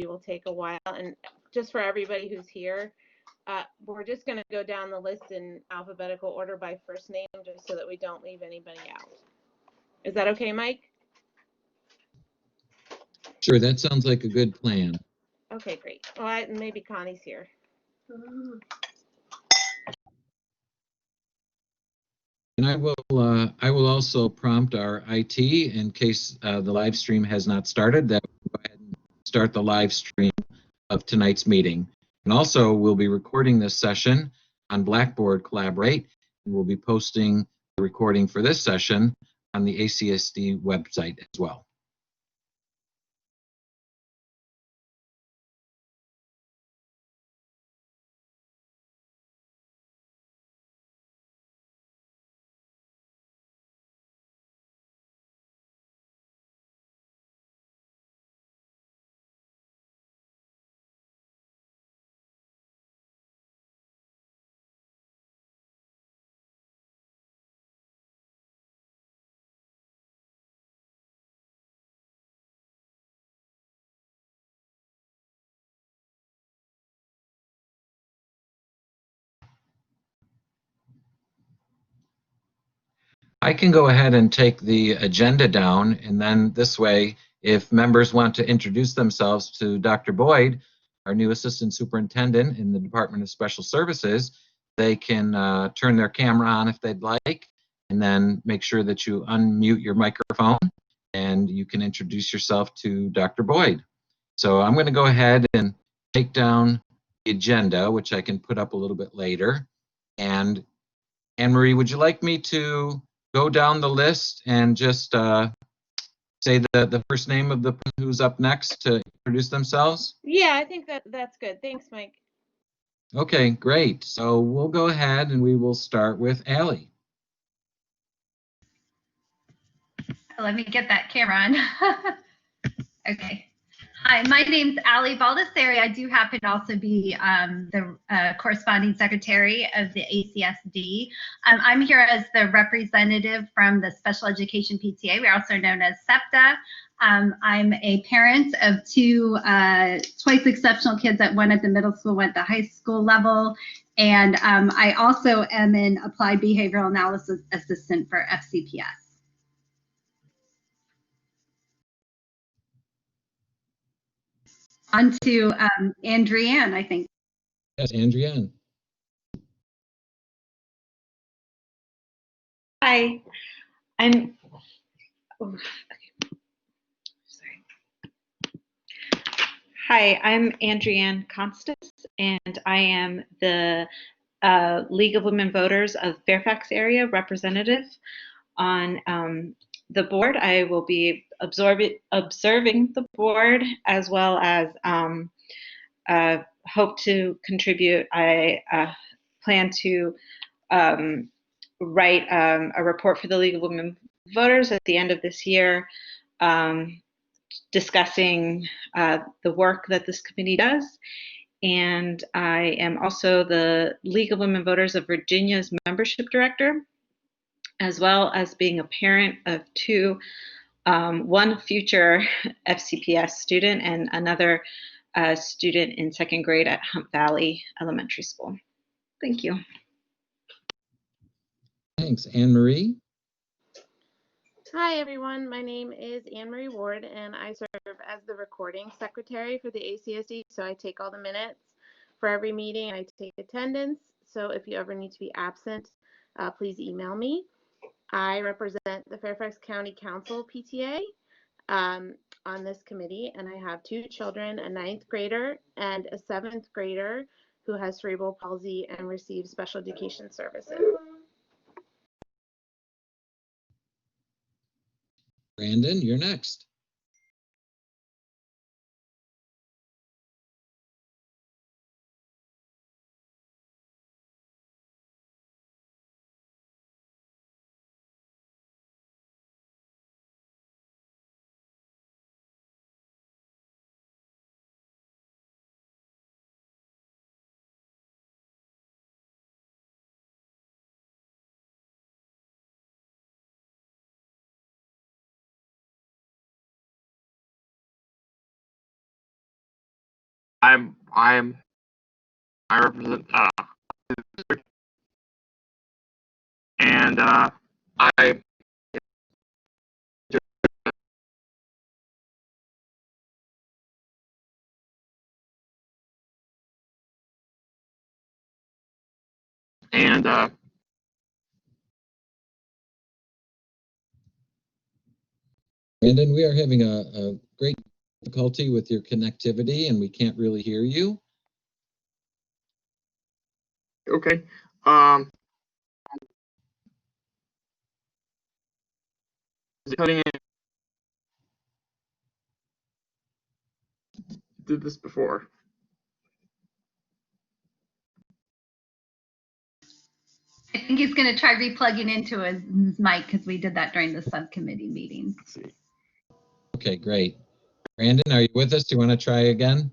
will take a while. And just for everybody who's here, we're just going to go down the list in alphabetical order by first name, just so that we don't leave anybody out. Is that okay, Mike? Sure, that sounds like a good plan. Okay, great. Well, maybe Connie's here. And I will also prompt our IT in case the live stream has not started, that we'll go ahead and start the live stream of tonight's meeting. And also, we'll be recording this session on Blackboard Collaborate, and we'll be posting the recording for this session on the ACSD website as well. I can go ahead and take the agenda down, and then this way, if members want to introduce themselves to Dr. Boyd, our new Assistant Superintendent in the Department of Special Services, they can turn their camera on if they'd like, and then make sure that you unmute your microphone, and you can introduce yourself to Dr. Boyd. So I'm going to go ahead and take down the agenda, which I can put up a little bit later. And Anne-Marie, would you like me to go down the list and just say the first name of the person who's up next to introduce themselves? Yeah, I think that's good. Thanks, Mike. Okay, great. So we'll go ahead and we will start with Allie. Let me get that camera on. Okay. Hi, my name's Allie Baldessari. I do happen to also be the corresponding secretary of the ACSD. I'm here as the representative from the Special Education PTA. We're also known as SEPTA. I'm a parent of two twice exceptional kids, one at the middle school, one at the high school level. And I also am an applied behavioral analysis assistant for FCPS. On to Andrienne, I think. Yes, Andrienne. Hi, I'm. Oh, okay. Sorry. Hi, I'm Andrienne Constance, and I am the League of Women Voters of Fairfax area representative on the board. I will be observing the board, as well as hope to contribute. I plan to write a report for the League of Women Voters at the end of this year, discussing the work that this committee does. And I am also the League of Women Voters of Virginia's membership director, as well as being a parent of two, one future FCPS student and another student in second grade at Hump Valley Elementary School. Thank you. Thanks. Anne-Marie? Hi, everyone. My name is Anne-Marie Ward, and I serve as the recording secretary for the ACSD. So I take all the minutes for every meeting. I take attendance. So if you ever need to be absent, please email me. I represent the Fairfax County Council PTA on this committee, and I have two children, a 9th grader and a 7th grader who has cerebral palsy and receives special education services. Brandon, you're next. I represent and I and Brandon, we are having a great difficulty with your connectivity and we can't really hear you. okay. Is it cutting in? Did this before. I think he's going to try replugging into his mic because we did that during the subcommittee meeting. Let's see. Okay, great. Brandon, are you with us? Do you want to try again?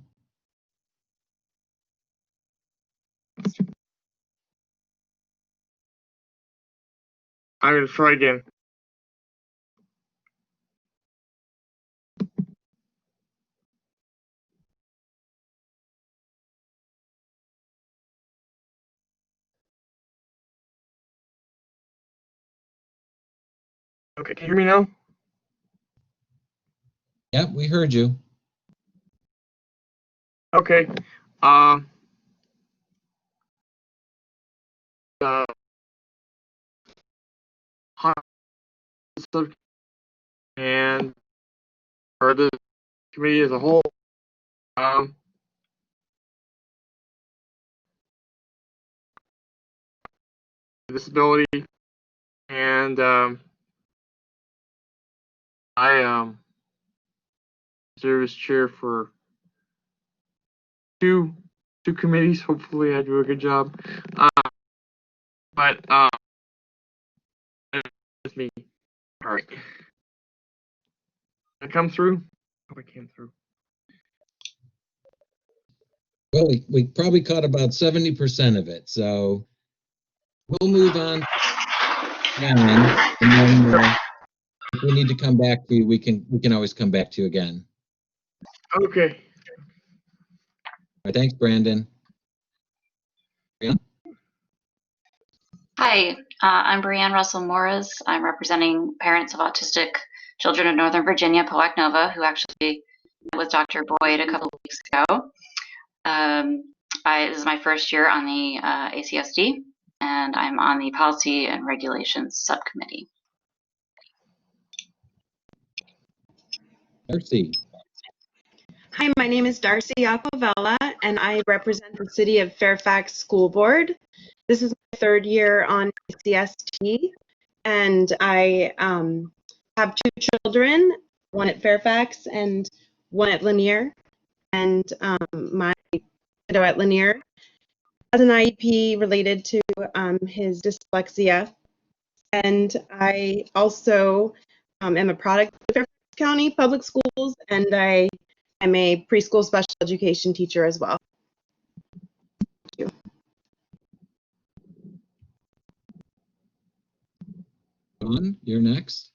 I'm gonna try again. Okay, can you hear me now? Yep, we heard you. Okay. Uh, and or the committee as a whole. Um, Disability, and I serve as chair for two committees. Hopefully, I do a good job. But it's me. All right. Did I come through? Hope I came through. Well, we probably caught about 70% of it, so we'll move on down, and then if we need to come back to you, we can always come back to you again. Okay. All right, thanks, Brandon. Brianna? Hi, I'm Brianne Russell Morris. I'm representing parents of autistic children in Northern Virginia, Poac Nova, who actually met with Dr. Boyd a couple of weeks ago. This is my first year on the ACSD, and I'm on the Policy and Regulations Subcommittee. Darcy. Hi, my name is Darcy Acovella, and I represent the City of Fairfax School Board. This is my third year on ACSD, and I have two children, one at Fairfax and one at Lanier. And my kiddo at Lanier has an IEP related to his dyslexia. And I also am a product of Fairfax County Public Schools, and I am a preschool special education teacher as well. Thank you. Dawn, you're next.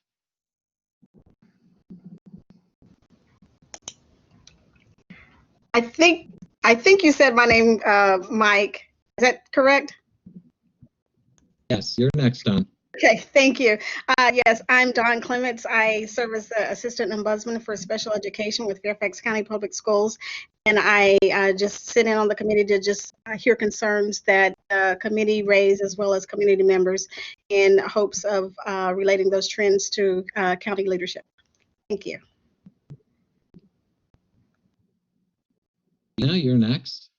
I think you said my name, Mike. Is that correct? Yes, you're next, Dawn. Okay, thank you. Yes, I'm Dawn Clements. I serve as the Assistant Ombudsman for Special Education with Fairfax County Public Schools, and I just sit in on the committee to just hear concerns that committee raise as well as community members in hopes of relating those trends to county leadership. Thank you. Yeah, you're next.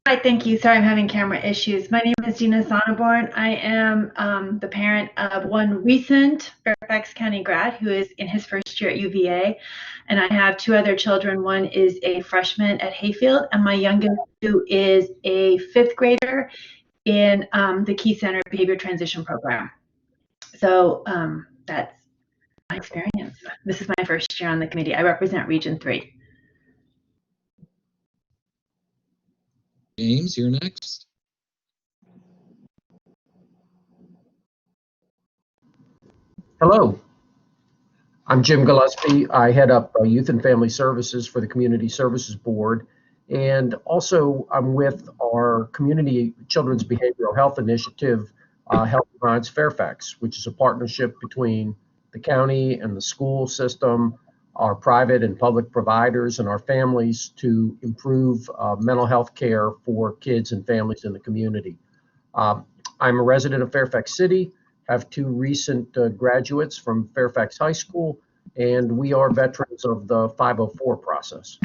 Hi, thank you. Sorry, I'm having camera issues. My name is Gina Sonneborn. I am the parent of one recent Fairfax County grad who is in his first year at UVA, and I have two other children. One is a freshman at Hayfield, and my youngest, who is a fifth grader in the Key Center Behavior Transition Program. So that's my experience. This is my first year on the committee. I represent Region 3. James, you're next. Hello. I'm Jim Gillespie. I head up Youth and Family Services for the Community Services Board. And also, I'm with our Community Children's Behavioral Health Initiative, Health Minds Fairfax, which is a partnership between the county and the school system, our private and public providers, and our families to improve mental health care for kids and families in the community. I'm a resident of Fairfax City, have two recent graduates from Fairfax High School, and we are veterans of the 504 process.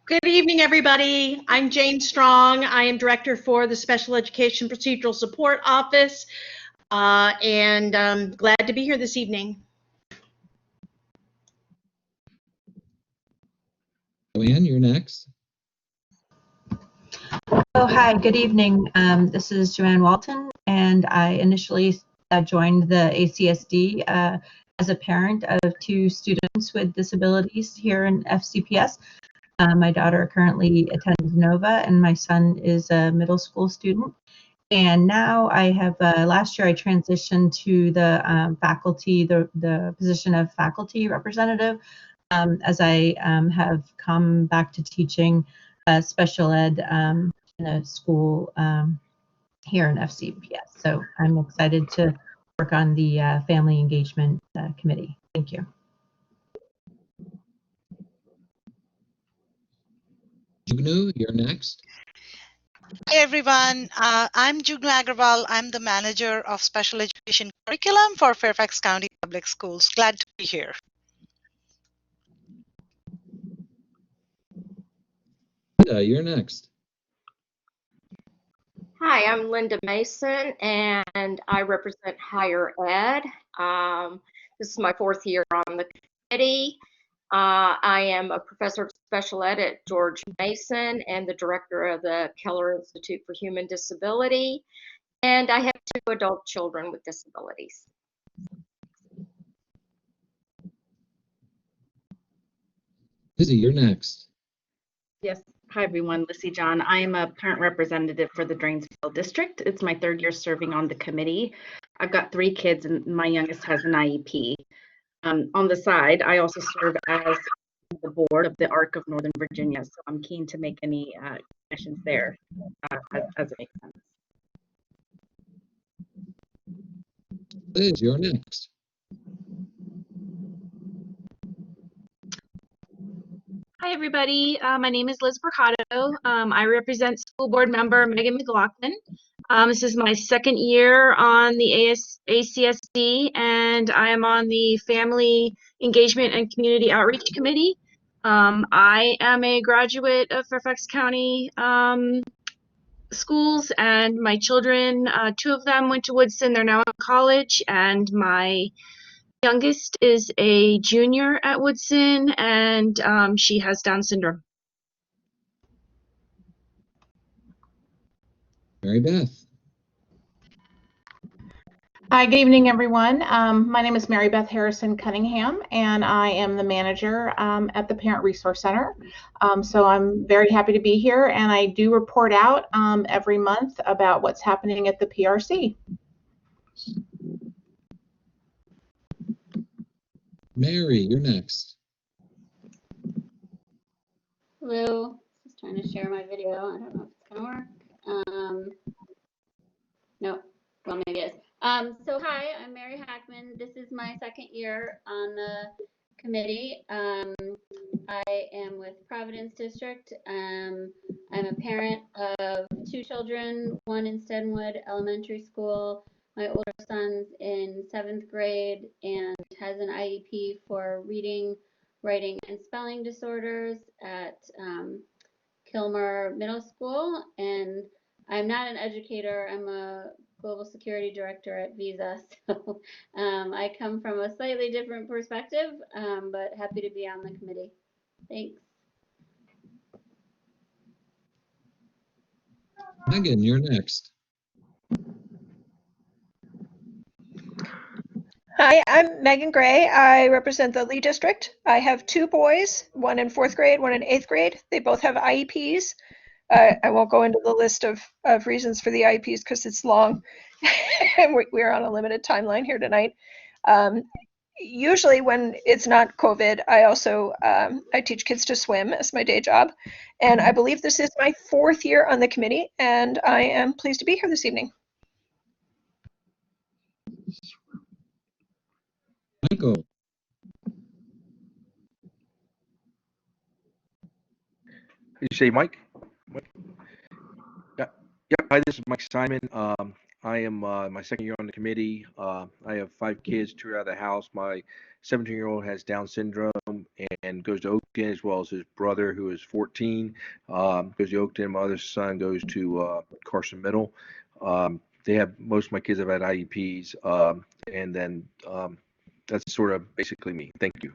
Good evening, everybody. I'm Jane Strong. I am Director for the Special Education Procedural Support Office, and I'm glad to be here this evening. Joanne, you're next. Oh, hi, good evening. This is Joanne Walton, and I initially joined the ACSD as a parent of two students with disabilities here in FCPS. My daughter currently attends Nova, and my son is a middle school student. And now I have, last year I transitioned to the faculty, the position of faculty representative, as I have come back to teaching special ed in a school here in FCPS. So I'm excited to work on the family engagement committee. Thank you. Jugnu, you're next. Hi everyone, I'm Jugnu Agrawal. I'm the manager of special education curriculum for Fairfax County Public Schools. Glad to be here. Linda, you're next. Hi, I'm Linda Mason, and I represent higher ed. This is my fourth year on the committee. I am a professor of special ed at George Mason and the director of the Keller Institute for Human Disability, and I have two adult children with disabilities. Lizzie, you're next. Yes. Hi, everyone. Lissy John. I am a parent representative for the Drainsville District. It's my third year serving on the committee. I've got 3 kids, and my youngest has an IEP. On the side, I also serve as the board of the ARC of Northern Virginia, so I'm keen to make any connections there as it makes sense. Liz, you're next. Hi, everybody. My name is Liz Mercado. I represent school board member Megan McLaughlin. This is my second year on the ACSD, and I am on the Family Engagement and Community Outreach Committee. I am a graduate of Fairfax County schools, and my children, 2 of them went to Woodson. They're now in college, and my youngest is a junior at Woodson, and she has Down syndrome. Mary Beth. Hi, good evening, everyone. My name is Mary Beth Harrison Cunningham, and I am the manager at the Parent Resource Center. So I'm very happy to be here, and I do report out every month about what's happening at the PRC. Mary, you're next. Hello, just trying to share my video. I don't know if it's gonna work. No, well maybe it is. So hi, I'm Mary Hackman. This is my second year on the committee. I am with Providence District. I'm a parent of 2 children, one in Stenwood Elementary School. My older son's in 7th grade and has an IEP for reading, writing, and spelling disorders at Kilmer Middle School. And I'm not an educator. I'm a global security director at Visa. So I come from a slightly different perspective, but happy to be on the committee. Thanks. Megan, you're next. Hi, I'm Megan Gray. I represent the Lee District. I have 2 boys, one in 4th grade, one in 8th grade. They both have IEPs. I won't go into the list of reasons for the IEPs because it's long. We're on a limited timeline here tonight. Usually when it's not COVID, I also I teach kids to swim as my day job. And I believe this is my 4th year on the committee, and I am pleased to be here this evening. Michael. Did you say Mike? Yeah. Yeah. Hi, this is Mike Simon. I am my 2nd year on the committee. I have 5 kids, 2 are out of the house. My 17-year-old has Down syndrome and goes to Oakton, as well as his brother, who is 14, goes to Oakton. My other son goes to Carson Middle. Most of my kids have had IEPs, and then that's sort of basically me. Thank you.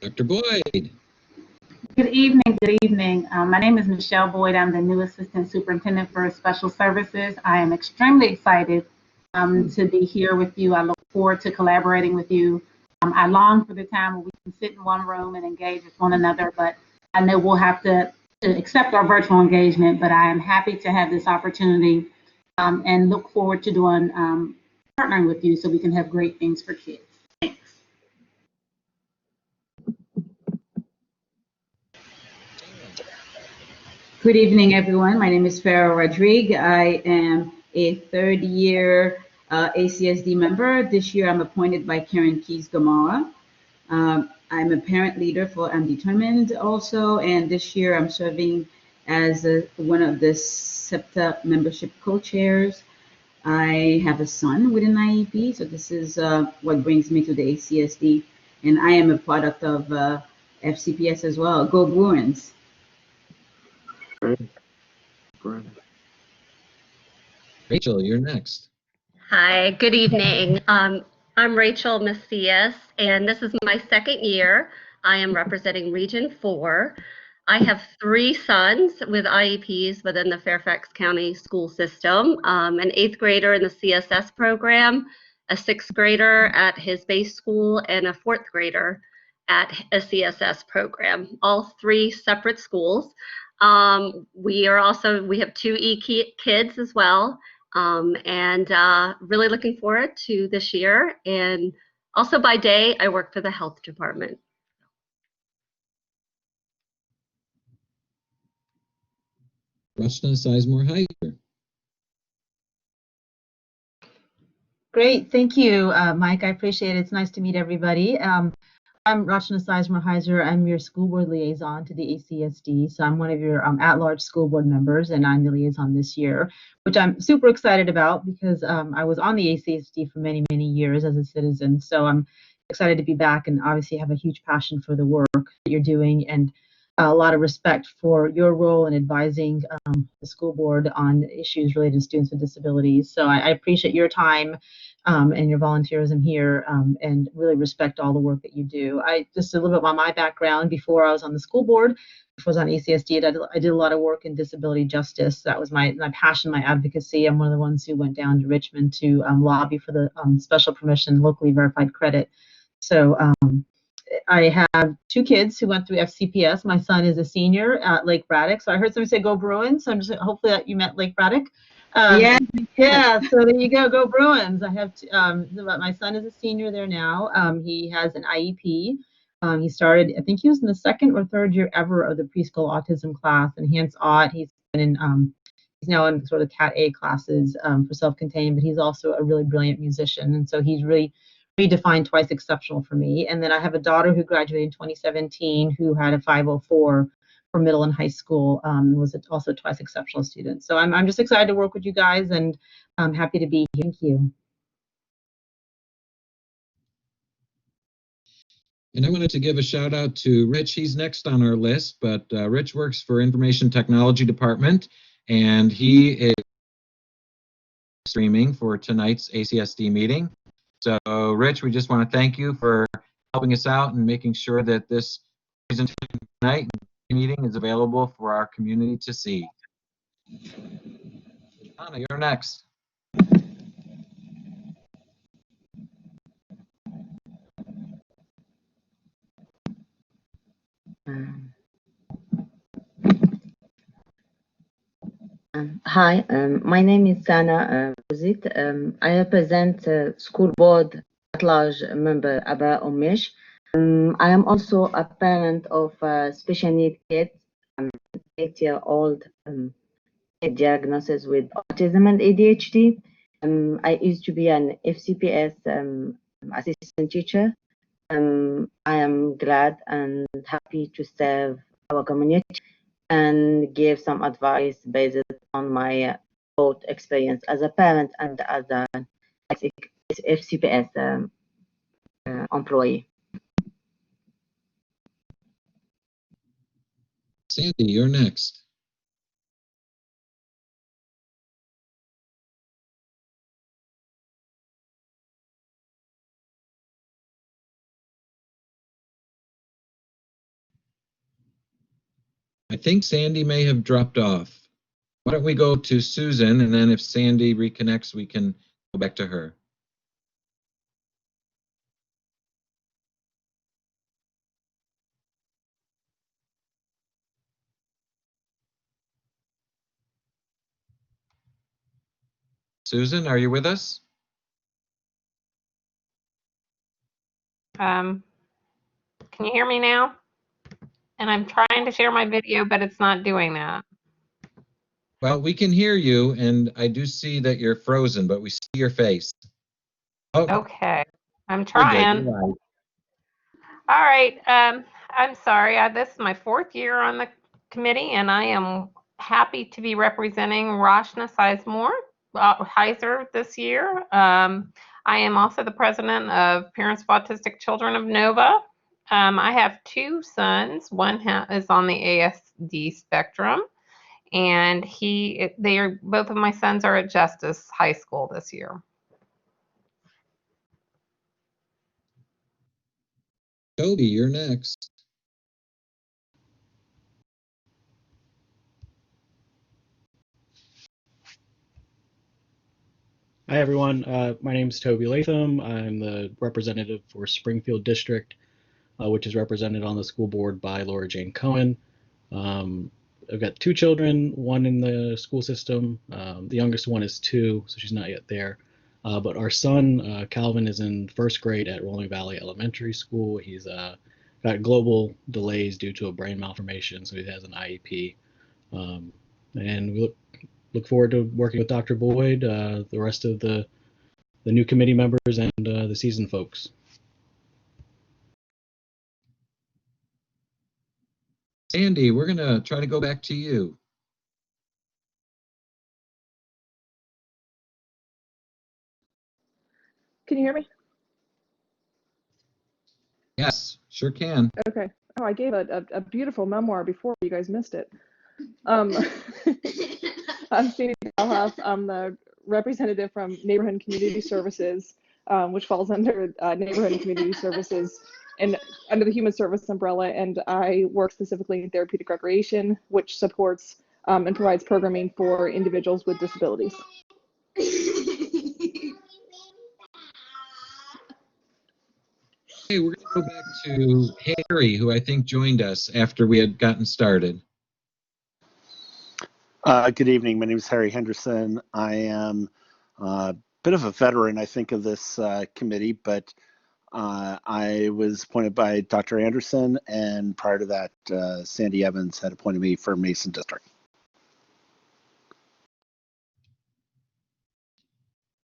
Dr. Boyd. Good evening. Good evening. My name is Michelle Boyd. I'm the new Assistant Superintendent for Special Services. I am extremely excited to be here with you. I look forward to collaborating with you. I long for the time where we can sit in one room and engage with one another, but I know we'll have to accept our virtual engagement, but I am happy to have this opportunity and look forward to doing partnering with you so we can have great things for kids. Thanks. Good evening, everyone. My name is Farah Rodrigue. I am a 3rd year ACSD member. This year, I'm appointed by Karen Keys Gamara. I'm a parent leader for I'm Determined also, and this year I'm serving as one of the SEPTA membership co-chairs. I have a son with an IEP, so this is what brings me to the ACSD, and I am a product of FCPS as well. Go Bruins! Rachel, you're next. Hi, good evening. I'm Rachel Macias, and this is my 2nd year. I am representing Region 4. I have 3 sons with IEPs within the Fairfax County school system, an 8th grader in the CSS program, a 6th grader at his base school, and a 4th grader at a CSS program, all 3 separate schools. We have 2 kids as well. And really looking forward to this year. And also by day, I work for the health department. Rachna Sizemore-Heiser. Great, thank you, Mike. I appreciate it. It's nice to meet everybody. I'm Rachna Sizemore-Heiser. I'm your school board liaison to the ACSD. So I'm one of your at-large school board members, and I'm the liaison this year, which I'm super excited about because I was on the ACSD for many, many years as a citizen. So I'm excited to be back and obviously have a huge passion for the work that you're doing and a lot of respect for your role in advising the school board on issues related to students with disabilities. So I appreciate your time and your volunteerism here and really respect all the work that you do. Just a little bit about my background. Before I was on the school board, before I was on ACSD, I did a lot of work in disability justice. That was my passion, my advocacy. I'm one of the ones who went down to Richmond to lobby for the special permission locally verified credit. So I have 2 kids who went through FCPS. My son is a senior at Lake Braddock. So I heard somebody say go Bruins. So I'm just hopefully that you meant Lake Braddock. Yeah. So there you go Bruins. I have my son is a senior there now. He has an IEP. He started, I think he was in the 2nd or 3rd year ever of the preschool autism class, enhanced AUT. He's been in he's now in sort of Cat A classes for self-contained, but he's also a really brilliant musician, and so he's really redefined twice exceptional for me. And then I have a daughter who graduated in 2017 who had a 504 for middle and high school, was also twice exceptional student. So I'm just excited to work with you guys, and I'm happy to be here. Thank you. And I wanted to give a shout out to Rich. He's next on our list, but Rich works for Information Technology Department, and he is streaming for tonight's ACSD meeting. So Rich, we just want to thank you for helping us out and making sure that this presentation tonight meeting is available for our community to see. Anna, you're next. Hi, my name is Sana Buzit. I represent school board at large member Aba Umesh. I am also a parent of special need kids, 8-year-old diagnosis with autism and ADHD. I used to be an FCPS assistant teacher. I am glad and happy to serve our community and give some advice based on my both experience as a parent and as a FCPS employee. Sandy, you're next. I think Sandy may have dropped off. Why don't we go to Susan, and then if Sandy reconnects, we can go back to her. Susan, are you with us? Can you hear me now? And I'm trying to share my video, but it's not doing that. Well, we can hear you, and I do see that you're frozen, but we see your face. Oh, okay, I'm you're good. trying. You're live. All right, I'm sorry. This is my 4th year on the committee, and I am happy to be representing Roshna Heiser this year. I am also the president of Parents of Autistic Children of Nova. I have 2 sons. One is on the ASD spectrum, and both of my sons are at Justice High School this year. Toby, you're next. Hi, everyone. My name is Toby Latham. I'm the representative for Springfield District, which is represented on the school board by Laura Jane Cohen. I've got 2 children, one in the school system. The youngest one is 2, so she's not yet there. But our son, Calvin, is in 1st grade at Rolling Valley Elementary School. He's got global delays due to a brain malformation, so he has an IEP. And we look forward to working with Dr. Boyd, the rest of the new committee members, and the seasoned folks. Sandy, we're going to try to go back to you. Can you hear me? Yes, sure can. Okay. Oh, I gave a beautiful memoir before you guys missed it. I'm Sandy Dalhoff. I'm the representative from Neighborhood and Community Services, which falls under Neighborhood and Community Services and under the Human Service umbrella. And I work specifically in therapeutic recreation, which supports and provides programming for individuals with disabilities. Okay, we're going to go back to Harry, who I think joined us after we had gotten started. Good evening. My name is Harry Henderson. I am a bit of a veteran, I think, of this committee, but I was appointed by Dr. Anderson, and prior to that, Sandy Evans had appointed me for Mason District.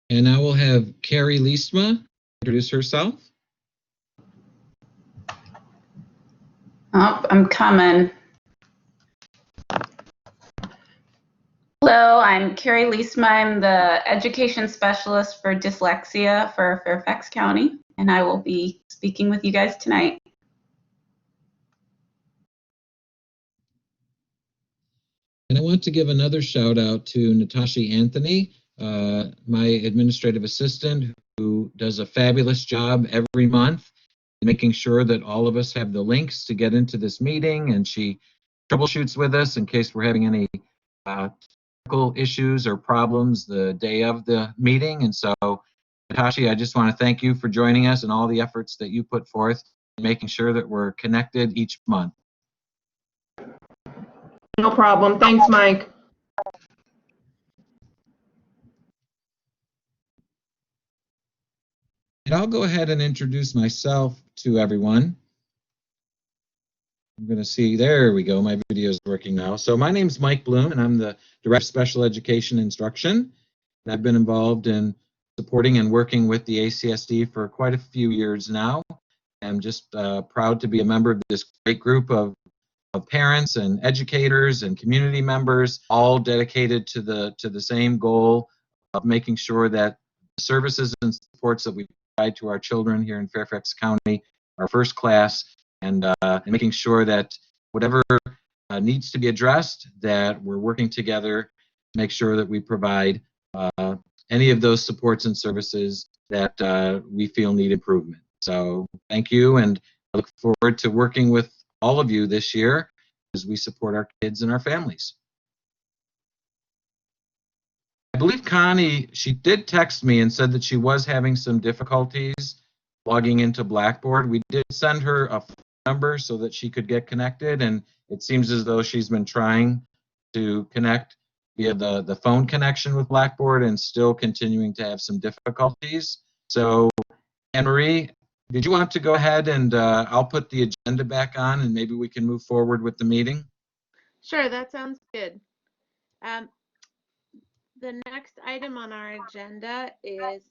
And now we'll have Carrie Liestma introduce herself. Oh, I'm coming. Hello, I'm Carrie Liestma. I'm the education specialist for dyslexia for Fairfax County, and I will be speaking with you guys tonight. And I want to give another shout out to Natasha Anthony, my administrative assistant, who does a fabulous job every month making sure that all of us have the links to get into this meeting, and she troubleshoots with us in case we're having any technical issues or problems the day of the meeting. And so, Natasha, I just want to thank you for joining us and all the efforts that you put forth in making sure that we're connected each month. No problem. Thanks, Mike. And I'll go ahead and introduce myself to everyone. I'm going to see, there we go, my video is working now. So my name is Mike Bloom, and I'm the Director of Special Education Instruction. And I've been involved in supporting and working with the ACSD for quite a few years now. I'm just proud to be a member of this great group of parents and educators and community members, all dedicated to the same goal of making sure that the services and supports that we provide to our children here in Fairfax County are first class, and making sure that whatever needs to be addressed, that we're working together to make sure that we provide any of those supports and services that we feel need improvement. So thank you, and I look forward to working with all of you this year as we support our kids and our families. I believe Connie, she did text me and said that she was having some difficulties logging into Blackboard. We did send her a phone number so that she could get connected, and it seems as though she's been trying to connect via the phone connection with Blackboard and still continuing to have some difficulties. So, Anne-Marie, did you want to go ahead and I'll put the agenda back on and maybe we can move forward with the meeting? Sure, that sounds good. The next item on our agenda is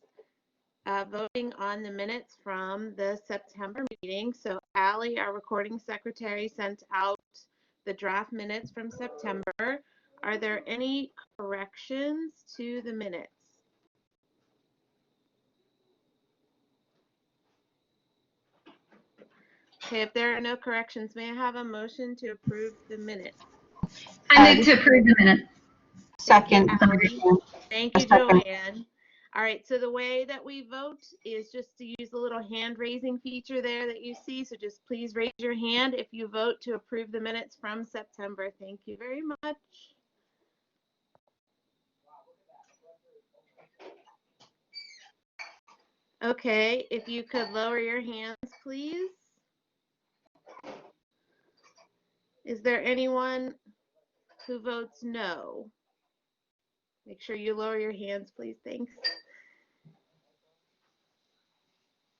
voting on the minutes from the September meeting. So Allie, our recording secretary, sent out the draft minutes from September. Are there any corrections to the minutes? Okay, if there are no corrections, may I have a motion to approve the minutes? I move to approve the minutes. Second. Thank you, Joanne. All right, so the way that we vote is just to use the little hand raising feature there that you see. So just please raise your hand if you vote to approve the minutes from September. Thank you very much. Okay, if you could lower your hands, please. Is there anyone who votes no? Make sure you lower your hands, please. Thanks.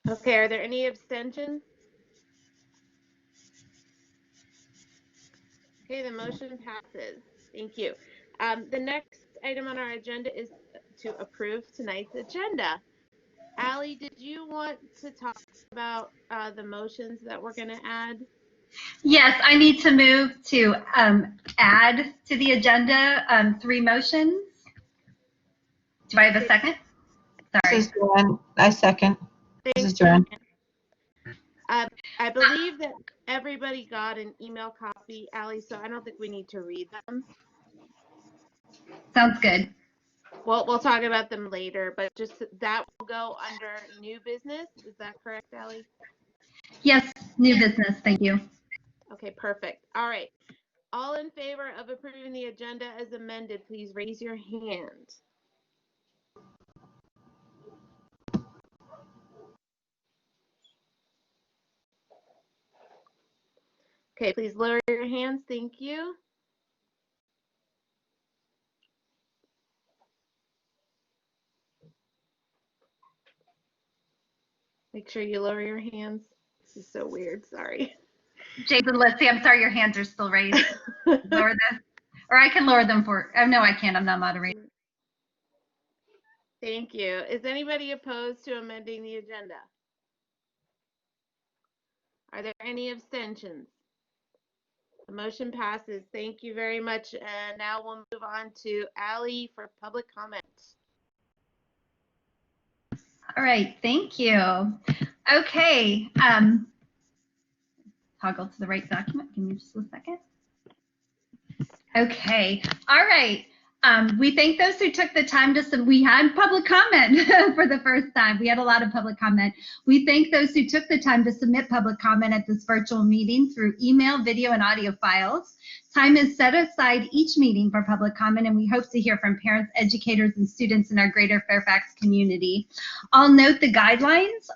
Okay, are there any abstentions? Okay, the motion passes. Thank you. The next item on our agenda is to approve tonight's agenda. Allie, did you want to talk about the motions that we're going to add? Yes, I need to move to add to the agenda 3 motions. Do I have a second? Sorry. This is Joanne. I second. Thanks, This is Joanne. I believe that everybody got an email copy, Allie, so I don't think we need to read them. Sounds good. Well, we'll talk about them later, but just that will go under new business. Is that correct, Allie? Yes, new business. Thank you. Okay, perfect. All right. All in favor of approving the agenda as amended, please raise your hand. Okay, please lower your hands. Thank you. Make sure you lower your hands. This is so weird. Sorry. Jason, let's see. I'm sorry, your hands are still raised. Lower them, or I can lower them for. Oh no, I can't. I'm not moderating. Thank you. Is anybody opposed to amending the agenda? Are there any abstentions? The motion passes. Thank you very much. And now we'll move on to Allie for public comment. All right, thank you. Okay, toggle to the right document. Give me just a second. Okay, all right. We thank those who took the time to, we had public comment for the first time. We had a lot of public comment. We thank those who took the time to submit public comment at this virtual meeting through email, video, and audio files. Time is set aside each meeting for public comment, and we hope to hear from parents, educators, and students in our greater Fairfax community. I'll note the guidelines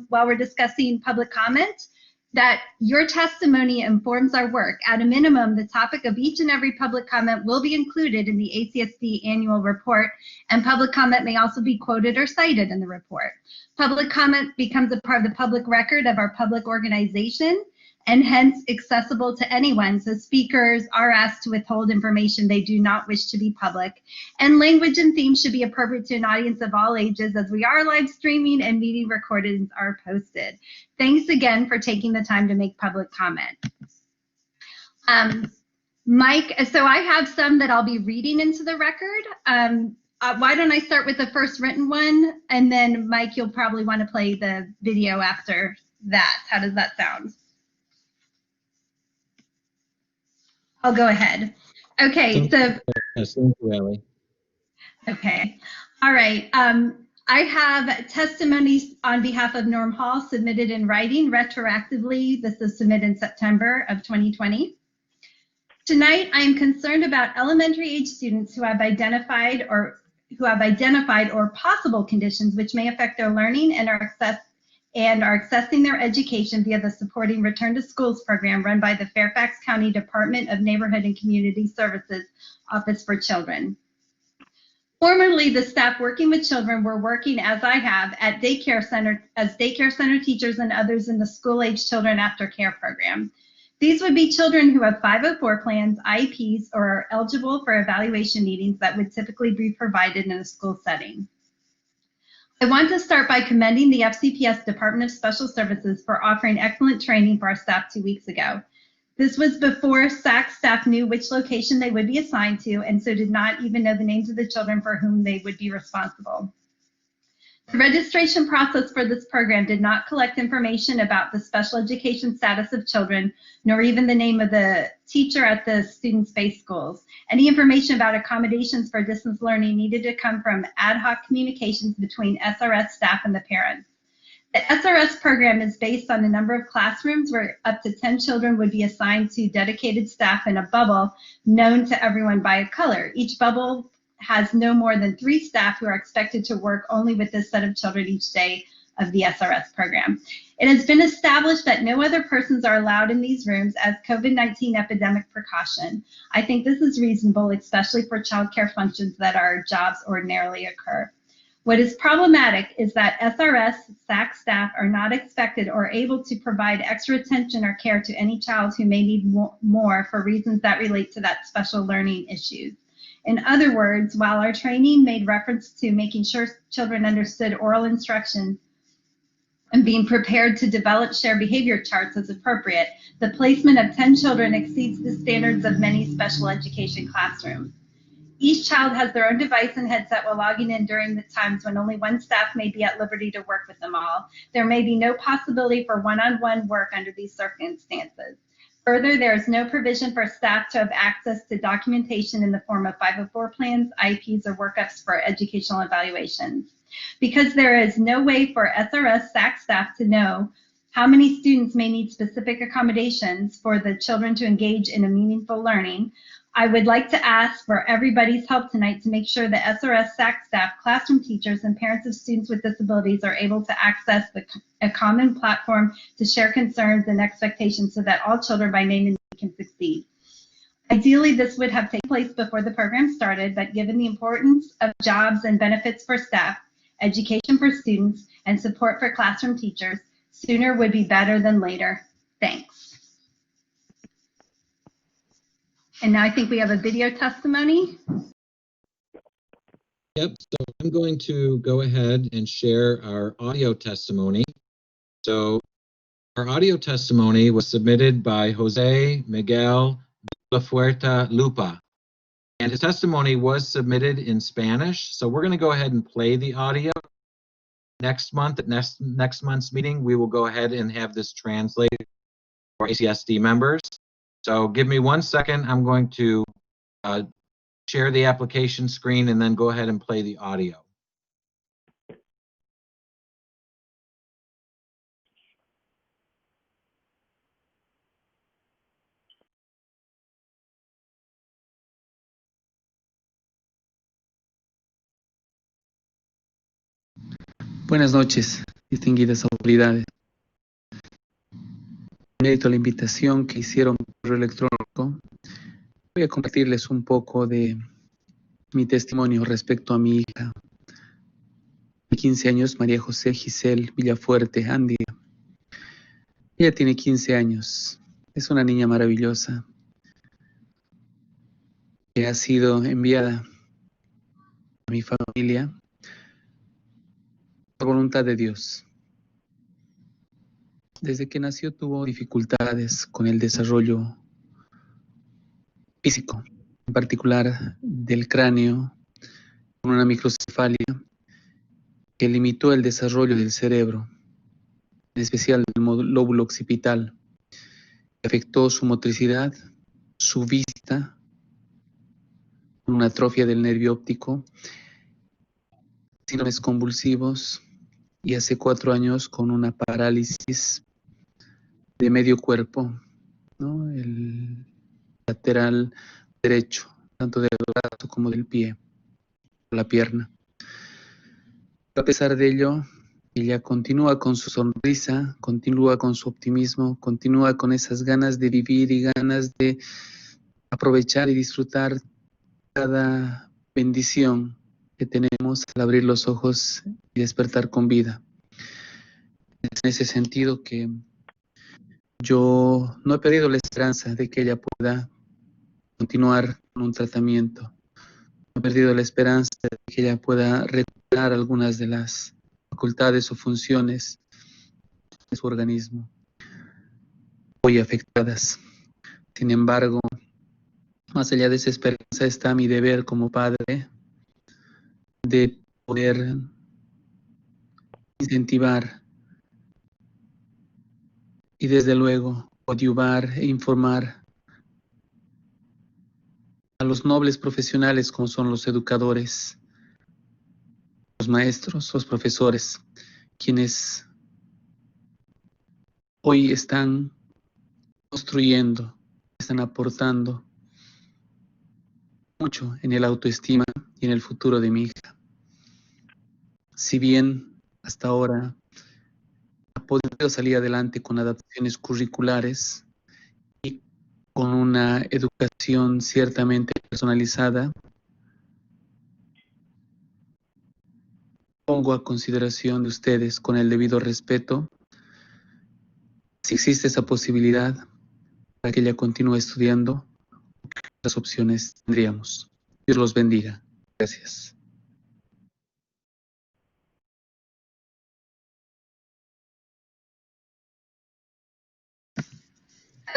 while we're discussing public comment. that your testimony informs our work. At a minimum, the topic of each and every public comment will be included in the ACSD annual report, and public comment may also be quoted or cited in the report. Public comment becomes a part of the public record of our public organization and hence accessible to anyone, so speakers are asked to withhold information they do not wish to be public. And language and themes should be appropriate to an audience of all ages, as we are live streaming and meeting recordings are posted. Thanks again for taking the time to make public comment. Mike, so I have some that I'll be reading into the record. Why don't I start with the first written one, and then Mike, you'll probably want to play the video after that. How does that sound? I'll go ahead. Okay, so. Yes, thank you, Ellie. Okay, all right. I have testimonies on behalf of Norm Hall submitted in writing retroactively. This is submitted in September of 2020. Tonight, I am concerned about elementary age students who have identified or possible conditions which may affect their learning and are accessing their education via the Supporting Return to Schools program run by the Fairfax County Department of Neighborhood and Community Services Office for Children. Formerly, the staff working with children were working, as I have, at daycare center as daycare center teachers and others in the school-age children aftercare program. These would be children who have 504 plans, IEPs, or are eligible for evaluation meetings that would typically be provided in a school setting. I want to start by commending the FCPS Department of Special Services for offering excellent training for our staff 2 weeks ago. This was before SAC staff knew which location they would be assigned to, and so did not even know the names of the children for whom they would be responsible. The registration process for this program did not collect information about the special education status of children, nor even the name of the teacher at the student-based schools. Any information about accommodations for distance learning needed to come from ad hoc communications between SRS staff and the parents. The SRS program is based on the number of classrooms where up to 10 children would be assigned to dedicated staff in a bubble known to everyone by a color. Each bubble has no more than 3 staff who are expected to work only with this set of children each day of the SRS program. It has been established that no other persons are allowed in these rooms as COVID-19 epidemic precaution. I think this is reasonable, especially for childcare functions that our jobs ordinarily occur. What is problematic is that SRS SAC staff are not expected or able to provide extra attention or care to any child who may need more for reasons that relate to that special learning issues. In other words, while our training made reference to making sure children understood oral instruction and being prepared to develop shared behavior charts as appropriate, the placement of 10 children exceeds the standards of many special education classrooms. Each child has their own device and headset while logging in during the times when only one staff may be at liberty to work with them all. There may be no possibility for one-on-one work under these circumstances. Further, there is no provision for staff to have access to documentation in the form of 504 plans, IEPs, or workups for educational evaluations. Because there is no way for SRS SAC staff to know how many students may need specific accommodations for the children to engage in a meaningful learning, I would like to ask for everybody's help tonight to make sure that SRS SAC staff, classroom teachers, and parents of students with disabilities are able to access a common platform to share concerns and expectations so that all children by name and need can succeed. Ideally, this would have taken place before the program started, but given the importance of jobs and benefits for staff, education for students, and support for classroom teachers, sooner would be better than later. Thanks. And now I think we have a video testimony. Yep, so I'm going to go ahead and share our audio testimony. So our audio testimony was submitted by Jose Miguel La Fuerza Lupa, and his testimony was submitted in Spanish. So we're going to go ahead and play the audio. Next month, at next month's meeting, we will go ahead and have this translated for ACSD members. So give me 1 second. I'm going to share the application screen and then go ahead and play the audio. Buenas noches, distinguidas autoridades. mérito a la invitación que hicieron por correo electrónico, voy a compartirles un poco de mi testimonio respecto a mi hija de 15 años, María José Giselle Villafuerte Andia. Ella tiene 15 años, es una niña maravillosa que ha sido enviada a mi familia por voluntad de Dios. Desde que nació tuvo dificultades con el desarrollo físico, en particular del cráneo, con una microcefalia que limitó el desarrollo del cerebro, en especial del lóbulo occipital, que afectó su motricidad, su vista, una atrofia del nervio óptico, síndromes convulsivos y hace 4 años con una parálisis de medio cuerpo, ¿no? El lateral derecho, tanto del brazo como del pie, la pierna. A pesar de ello, ella continúa con su sonrisa, continúa con su optimismo, continúa con esas ganas de vivir y ganas de aprovechar y disfrutar cada bendición que tenemos al abrir los ojos y despertar con vida. Es en ese sentido que yo no he perdido la esperanza de que ella pueda continuar con un tratamiento. No he perdido la esperanza de que ella pueda recuperar algunas de las facultades o funciones de su organismo hoy afectadas. Sin embargo, más allá de esa esperanza está mi deber como padre de poder incentivar y desde luego coadyuvar e informar a los nobles profesionales como son los educadores, los maestros, los profesores, quienes hoy están construyendo, están aportando mucho en el autoestima y en el futuro de mi hija. Si bien hasta ahora ha podido salir adelante con adaptaciones curriculares y con una educación ciertamente personalizada, pongo a consideración de ustedes con el debido respeto si existe esa posibilidad para que ella continúe estudiando, las opciones tendríamos. Dios los bendiga. Gracias.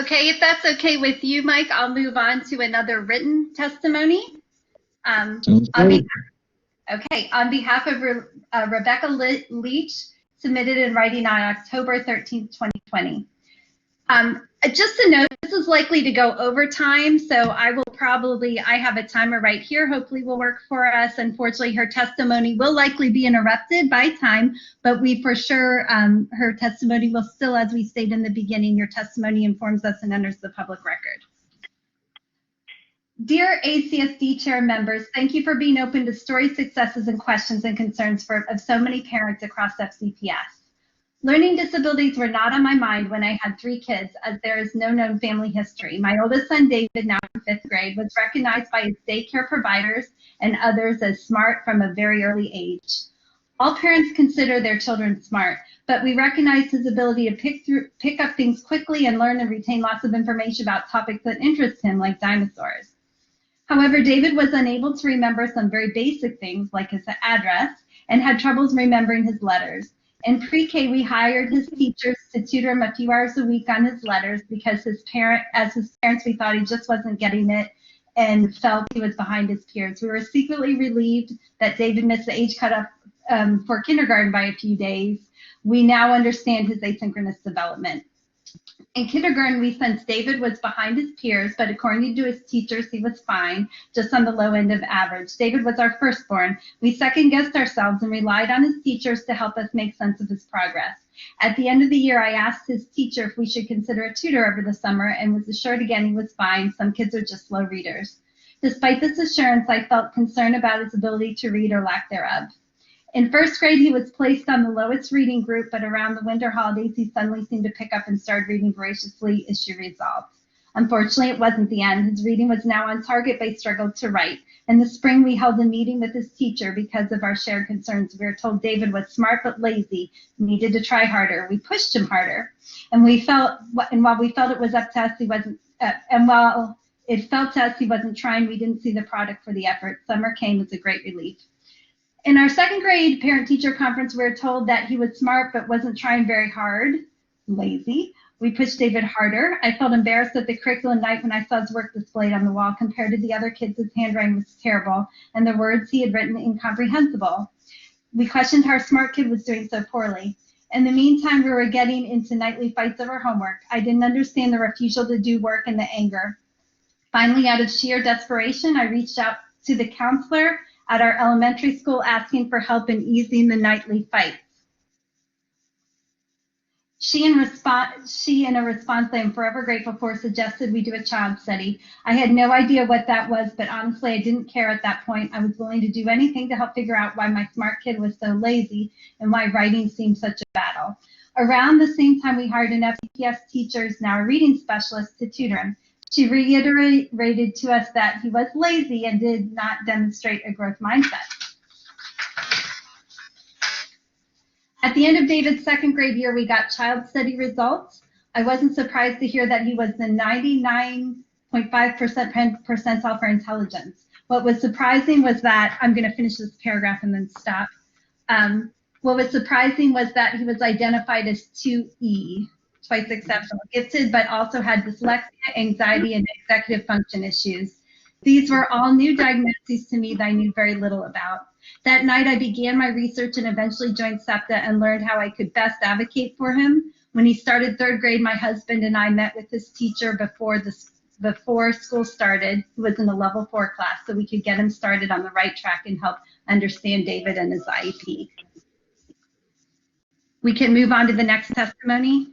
Okay, if that's okay with you, Mike, I'll move on to another written testimony. On behalf of Rebecca Leach, submitted in writing on October 13th, 2020. Just a note, this is likely to go over time, so I have a timer right here, hopefully will work for us. Unfortunately, her testimony will likely be interrupted by time, but we for sure, her testimony will still, as we stated in the beginning, your testimony informs us and enters the public record. Dear ACSD chair members, thank you for being open to stories, successes, and questions and concerns of so many parents across FCPS. Learning disabilities were not on my mind when I had 3 kids, as there is no known family history. My oldest son, David, now in 5th grade, was recognized by his daycare providers and others as smart from a very early age. All parents consider their children smart, but we recognize his ability to pick up things quickly and learn and retain lots of information about topics that interest him, like dinosaurs. However, David was unable to remember some very basic things like his address and had troubles remembering his letters. In pre-K, we hired his teachers to tutor him a few hours a week on his letters because his parents, we thought he just wasn't getting it and felt he was behind his peers. We were secretly relieved that David missed the age cutoff for kindergarten by a few days. We now understand his asynchronous development. In kindergarten, we sensed David was behind his peers, but according to his teachers, he was fine, just on the low end of average. David was our firstborn. We second-guessed ourselves and relied on his teachers to help us make sense of his progress. At the end of the year, I asked his teacher if we should consider a tutor over the summer and was assured again he was fine. Some kids are just slow readers. Despite this assurance, I felt concerned about his ability to read or lack thereof. In first grade, he was placed on the lowest reading group, but around the winter holidays, he suddenly seemed to pick up and start reading voraciously as she resolved. Unfortunately, it wasn't the end. His reading was now on target, but he struggled to write. In the spring, we held a meeting with his teacher because of our shared concerns. We were told David was smart but lazy, needed to try harder. We pushed him harder, and while we felt it was up to us, he wasn't. While it felt to us he wasn't trying, we didn't see the product for the effort. Summer came as a great relief. In our second grade parent-teacher conference, we were told that he was smart but wasn't trying very hard, lazy. We pushed David harder. I felt embarrassed at the curriculum night when I saw his work displayed on the wall. Compared to the other kids, his handwriting was terrible, and the words he had written incomprehensible. We questioned how our smart kid was doing so poorly. In the meantime, we were getting into nightly fights over homework. I didn't understand the refusal to do work and the anger. Finally, out of sheer desperation, I reached out to the counselor at our elementary school asking for help in easing the nightly fights. She, in a response I am forever grateful for, suggested we do a child study. I had no idea what that was, but honestly, I didn't care at that point. I was willing to do anything to help figure out why my smart kid was so lazy and why writing seemed such a battle. Around the same time, we hired an FCPS teacher, now a reading specialist, to tutor him. She reiterated to us that he was lazy and did not demonstrate a growth mindset. At the end of David's second grade year, we got child study results. I wasn't surprised to hear that he was the 99.5% percentile for intelligence. What was surprising was that, I'm going to finish this paragraph and then stop. What was surprising was that he was identified as 2E, twice exceptional gifted, but also had dyslexia, anxiety, and executive function issues. These were all new diagnoses to me that I knew very little about. That night, I began my research and eventually joined SEPTA and learned how I could best advocate for him. When he started third grade, my husband and I met with his teacher before school started, who was in a level 4 class, so we could get him started on the right track and help understand David and his IEP. We can move on to the next testimony.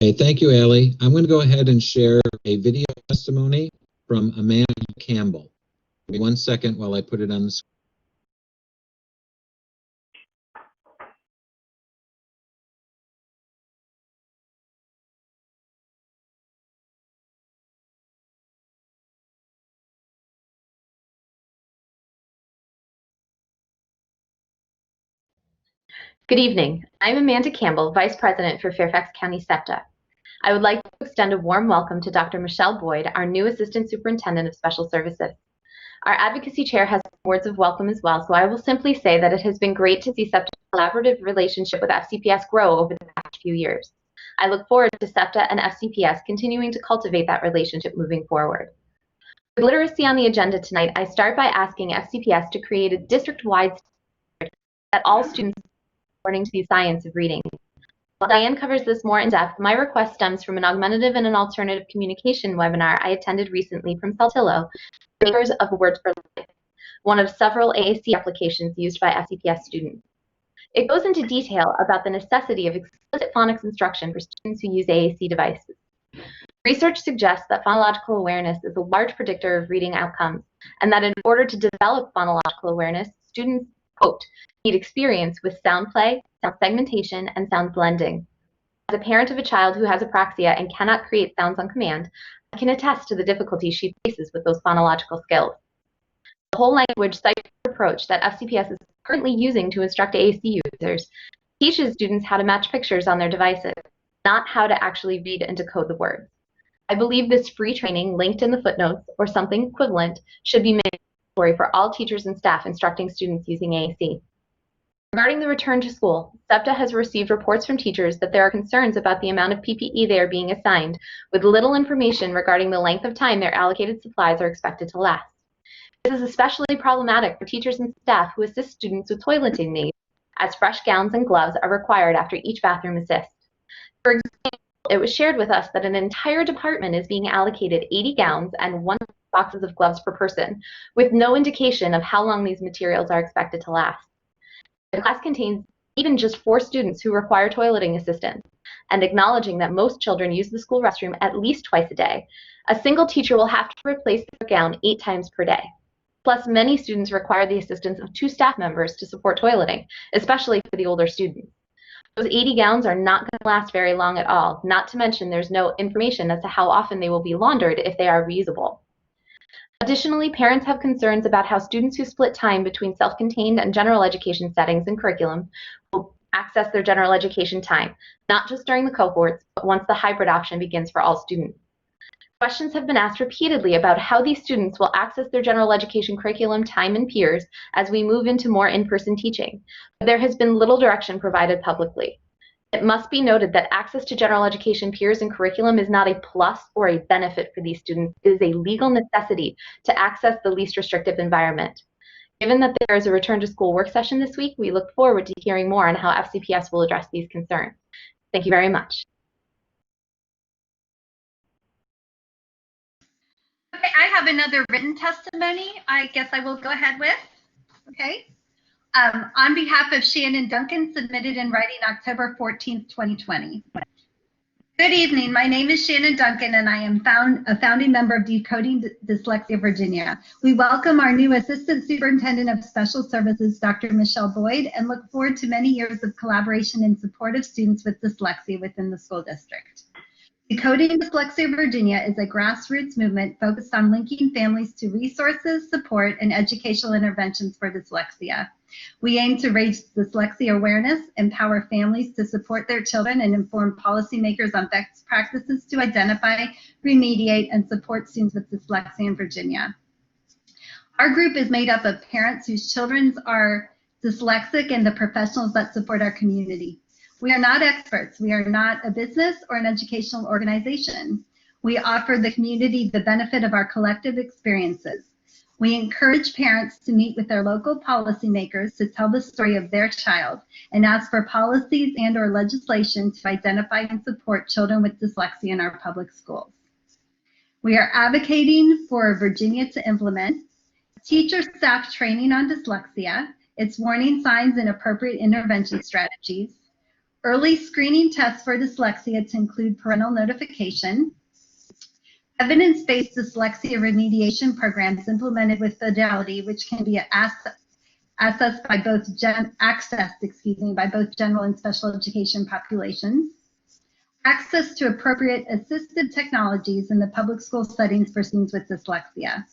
Okay, thank you, Allie. I'm going to go ahead and share a video testimony from Amanda Campbell. Give me 1 second while I put it on the screen. Good evening. I'm Amanda Campbell, Vice President for Fairfax County SEPTA. I would like to extend a warm welcome to Dr. Michelle Boyd, our new Assistant Superintendent of Special Services. Our Advocacy Chair has words of welcome as well, so I will simply say that it has been great to see SEPTA's collaborative relationship with FCPS grow over the past few years. I look forward to SEPTA and FCPS continuing to cultivate that relationship moving forward. With literacy on the agenda tonight, I start by asking FCPS to create a district-wide standard that all students according to the science of reading. While Diane covers this more in depth, my request stems from an augmentative and an alternative communication webinar I attended recently from Saltillo, Makers of Words for Life, one of several AAC applications used by FCPS students. It goes into detail about the necessity of explicit phonics instruction for students who use AAC devices. Research suggests that phonological awareness is a large predictor of reading outcomes, and that in order to develop phonological awareness, students, quote, need experience with sound play, sound segmentation, and sound blending. As a parent of a child who has apraxia and cannot create sounds on command, I can attest to the difficulty she faces with those phonological skills. The whole language cycle approach that FCPS is currently using to instruct AAC users teaches students how to match pictures on their devices, not how to actually read and decode the words. I believe this free training linked in the footnotes or something equivalent should be mandatory for all teachers and staff instructing students using AAC. Regarding the return to school, SEPTA has received reports from teachers that there are concerns about the amount of PPE they are being assigned, with little information regarding the length of time their allocated supplies are expected to last. This is especially problematic for teachers and staff who assist students with toileting needs, as fresh gowns and gloves are required after each bathroom assist. For example, it was shared with us that an entire department is being allocated 80 gowns and 1 boxes of gloves per person, with no indication of how long these materials are expected to last. The class contains even just 4 students who require toileting assistance, and acknowledging that most children use the school restroom at least twice a day, a single teacher will have to replace their gown 8 times per day. Plus, many students require the assistance of 2 staff members to support toileting, especially for the older students. Those 80 gowns are not going to last very long at all, not to mention there's no information as to how often they will be laundered if they are reusable. Additionally, parents have concerns about how students who split time between self-contained and general education settings and curriculum will access their general education time, not just during the cohorts, but once the hybrid option begins for all students. Questions have been asked repeatedly about how these students will access their general education curriculum time and peers as we move into more in-person teaching, but there has been little direction provided publicly. It must be noted that access to general education peers and curriculum is not a plus or a benefit for these students. It is a legal necessity to access the least restrictive environment. Given that there is a return to school work session this week, we look forward to hearing more on how FCPS will address these concerns. Thank you very much. Okay, I have another written testimony I guess I will go ahead with. Okay. On behalf of Shannon Duncan, submitted in writing October 14th, 2020. Good evening. My name is Shannon Duncan, and I am a founding member of Decoding Dyslexia Virginia. We welcome our new Assistant Superintendent of Special Services, Dr. Michelle Boyd, and look forward to many years of collaboration and support of students with dyslexia within the school district. Decoding Dyslexia Virginia is a grassroots movement focused on linking families to resources, support, and educational interventions for dyslexia. We aim to raise dyslexia awareness, empower families to support their children, and inform policymakers on best practices to identify, remediate, and support students with dyslexia in Virginia. Our group is made up of parents whose children are dyslexic and the professionals that support our community. We are not experts. We are not a business or an educational organization. We offer the community the benefit of our collective experiences. We encourage parents to meet with their local policymakers to tell the story of their child and ask for policies and/or legislation to identify and support children with dyslexia in our public schools. We are advocating for Virginia to implement teacher staff training on dyslexia, its warning signs and appropriate intervention strategies, early screening tests for dyslexia to include parental notification, evidence-based dyslexia remediation programs implemented with fidelity, which can be accessed by both general and special education populations, access to appropriate assistive technologies in the public school settings for students with dyslexia.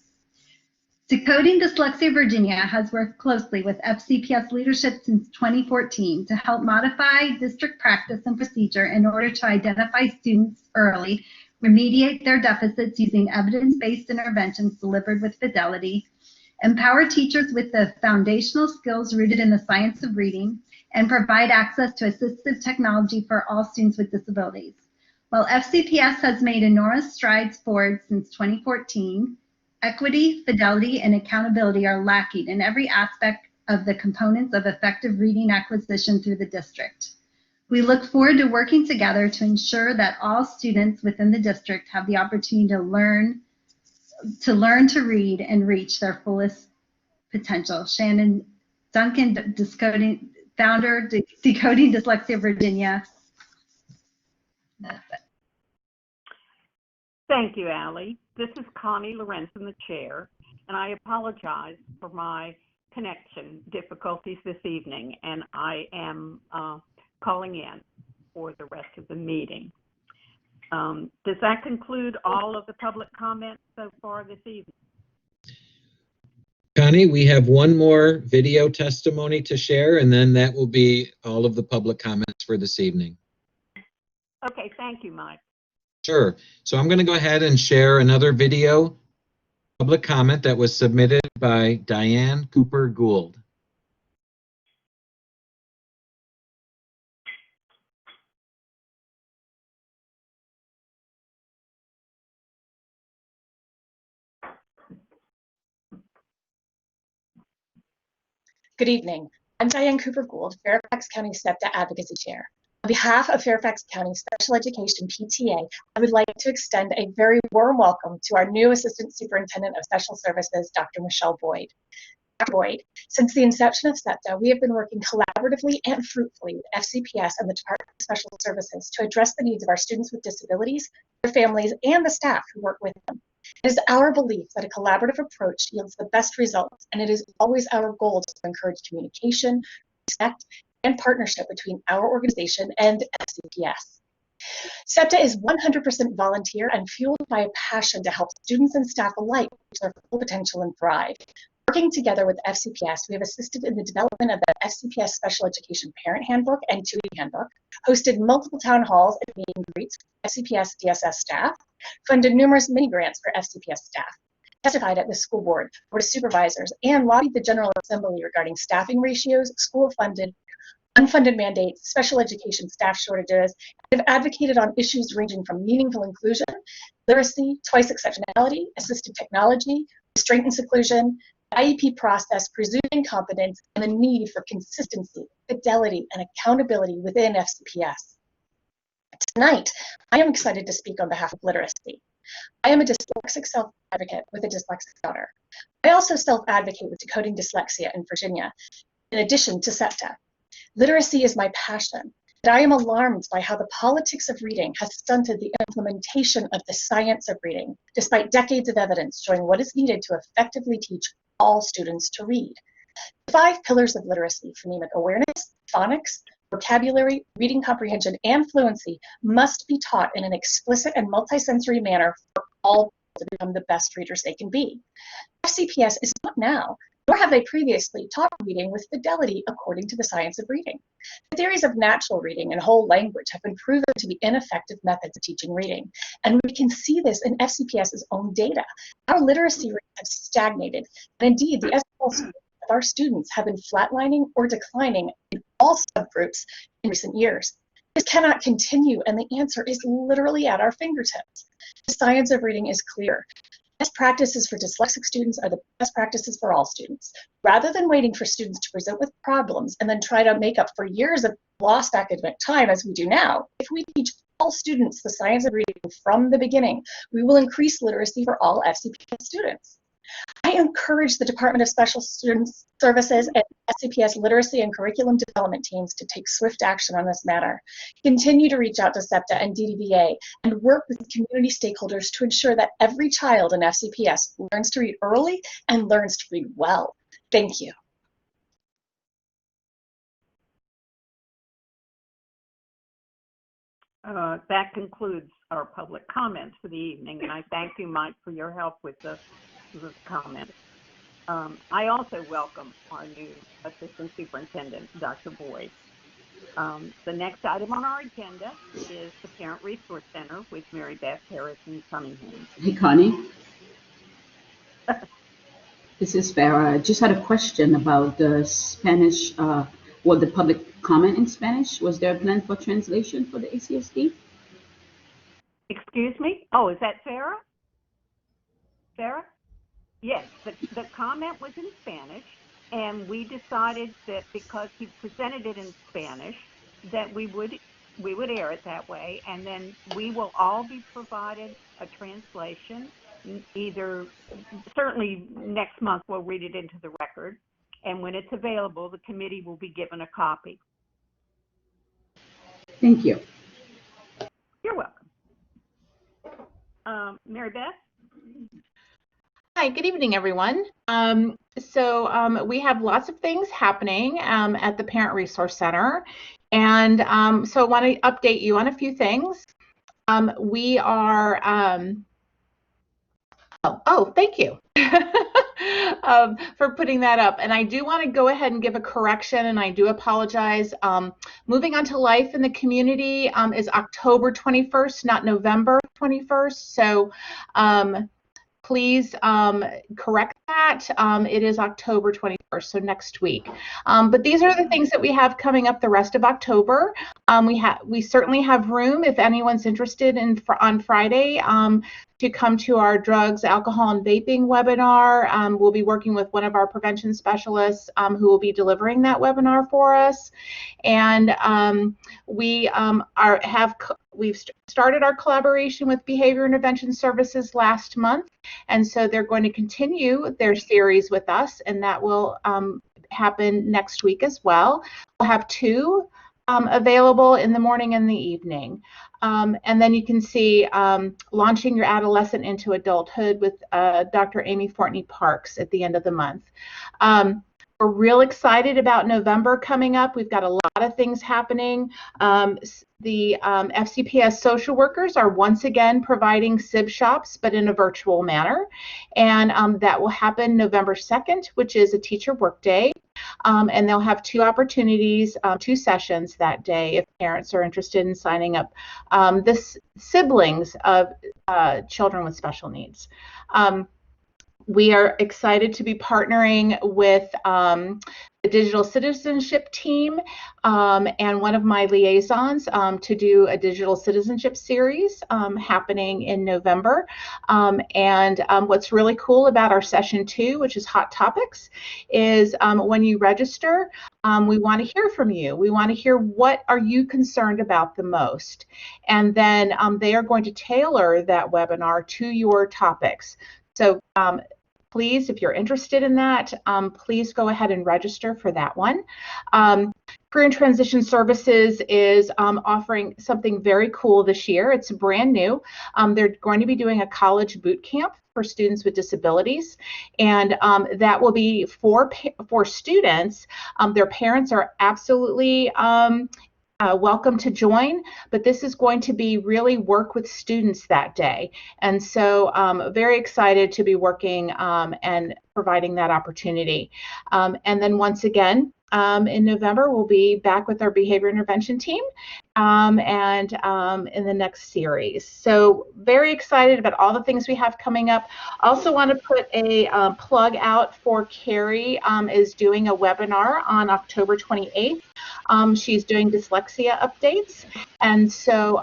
Decoding Dyslexia Virginia has worked closely with FCPS leadership since 2014 to help modify district practice and procedure in order to identify students early, remediate their deficits using evidence-based interventions delivered with fidelity, empower teachers with the foundational skills rooted in the science of reading, and provide access to assistive technology for all students with disabilities. While FCPS has made enormous strides forward since 2014, equity, fidelity, and accountability are lacking in every aspect of the components of effective reading acquisition through the district. We look forward to working together to ensure that all students within the district have the opportunity to learn to read and reach their fullest potential. Shannon Duncan, founder, Decoding Dyslexia Virginia. Thank you, Allie. This is Connie Lorenzen, the chair, and I apologize for my connection difficulties this evening, and I am calling in for the rest of the meeting. Does that conclude all of the public comments so far this evening? Connie, we have one more video testimony to share, and then that will be all of the public comments for this evening. Okay, thank you, Mike. Sure. So I'm going to go ahead and share another video public comment that was submitted by Diane Cooper Gould. Good evening. I'm Diane Cooper Gould, Fairfax County SEPTA Advocacy Chair. On behalf of Fairfax County Special Education PTA, I would like to extend a very warm welcome to our new Assistant Superintendent of Special Services, Dr. Michelle Boyd. Dr. Boyd, since the inception of SEPTA, we have been working collaboratively and fruitfully with FCPS and the Department of Special Services to address the needs of our students with disabilities, their families, and the staff who work with them. It is our belief that a collaborative approach yields the best results, and it is always our goal to encourage communication, respect, and partnership between our organization and FCPS. SEPTA is 100% volunteer and fueled by a passion to help students and staff alike reach their full potential and thrive. Working together with FCPS, we have assisted in the development of the FCPS Special Education Parent Handbook and TUI Handbook, hosted multiple town halls and meet and greets for FCPS DSS staff, funded numerous mini grants for FCPS staff, testified at the school board, board of supervisors, and lobbied the General Assembly regarding staffing ratios, school-funded, unfunded mandates, special education staff shortages, and have advocated on issues ranging from meaningful inclusion, literacy, twice exceptionality, assistive technology, restraint and seclusion, IEP process, presuming competence, and the need for consistency, fidelity, and accountability within FCPS. Tonight, I am excited to speak on behalf of literacy. I am a dyslexic self-advocate with a dyslexic daughter. I also self-advocate with Decoding Dyslexia in Virginia, in addition to SEPTA. Literacy is my passion, but I am alarmed by how the politics of reading has stunted the implementation of the science of reading, despite decades of evidence showing what is needed to effectively teach all students to read. The 5 pillars of literacy, phonemic awareness, phonics, vocabulary, reading comprehension, and fluency must be taught in an explicit and multisensory manner for all to become the best readers they can be. FCPS is not now, nor have they previously taught reading with fidelity according to the science of reading. The theories of natural reading and whole language have been proven to be ineffective methods of teaching reading, and we can see this in FCPS's own data. Our literacy rates have stagnated, and indeed the SL scores of our students have been flatlining or declining in all subgroups in recent years. This cannot continue, and the answer is literally at our fingertips. The science of reading is clear. Best practices for dyslexic students are the best practices for all students. Rather than waiting for students to present with problems and then try to make up for years of lost academic time as we do now, if we teach all students the science of reading from the beginning, we will increase literacy for all FCPS students. I encourage the Department of Special Students Services and FCPS literacy and curriculum development teams to take swift action on this matter. Continue to reach out to SEPTA and DDVA and work with community stakeholders to ensure that every child in FCPS learns to read early and learns to read well. Thank you. That concludes our public comments for the evening, and I thank you, Mike, for your help with the comments. I also welcome our new Assistant Superintendent, Dr. Boyd. The next item on our agenda is the Parent Resource Center with Mary Beth Harrison Cunningham. Hey, Connie. This is Farah. I just had a question about the Spanish, the public comment in Spanish. Was there a plan for translation for the ACSD? Excuse me? Oh, is that Farah? Farah? Yes, the comment was in Spanish, and we decided that because he presented it in Spanish, that we would air it that way, and then we will all be provided a translation. Certainly next month we'll read it into the record, and when it's available, the committee will be given a copy. Thank you. You're welcome. Mary Beth? Hi, good evening, everyone. We have lots of things happening at the Parent Resource Center, and so I want to update you on a few things. We are, thank you for putting that up. And I do want to go ahead and give a correction, and I do apologize. Moving on to Life in the Community is October 21st, not November 21st. So please correct that. It is October 21st, so next week. But these are the things that we have coming up the rest of October. We certainly have room if anyone's interested on Friday to come to our drugs, alcohol, and vaping webinar. We'll be working with one of our prevention specialists who will be delivering that webinar for us. And we've started our collaboration with Behavior Intervention Services last month, and so they're going to continue their series with us, and that will happen next week as well. We'll have 2 available in the morning and the evening. And then you can see Launching Your Adolescent into Adulthood with Dr. Amy Fortney Parks at the end of the month. We're real excited about November coming up. We've got a lot of things happening. The FCPS social workers are once again providing SIB shops, but in a virtual manner. And that will happen November 2nd, which is a teacher workday. And they'll have two opportunities, two sessions that day if parents are interested in signing up the siblings of children with special needs. We are excited to be partnering with the digital citizenship team and one of my liaisons to do a digital citizenship series happening in November. What's really cool about our session 2, which is Hot Topics, is when you register, we want to hear from you. We want to hear what are you concerned about the most. And then they are going to tailor that webinar to your topics. So please, if you're interested in that, please go ahead and register for that one. Career and Transition Services is offering something very cool this year. It's brand new. They're going to be doing a college boot camp for students with disabilities, and that will be for students. Their parents are absolutely welcome to join, but this is going to be really work with students that day. And so very excited to be working and providing that opportunity. And then once again, in November, we'll be back with our behavior intervention team in the next series. So very excited about all the things we have coming up. Also want to put a plug out for Carrie is doing a webinar on October 28th. She's doing dyslexia updates. And so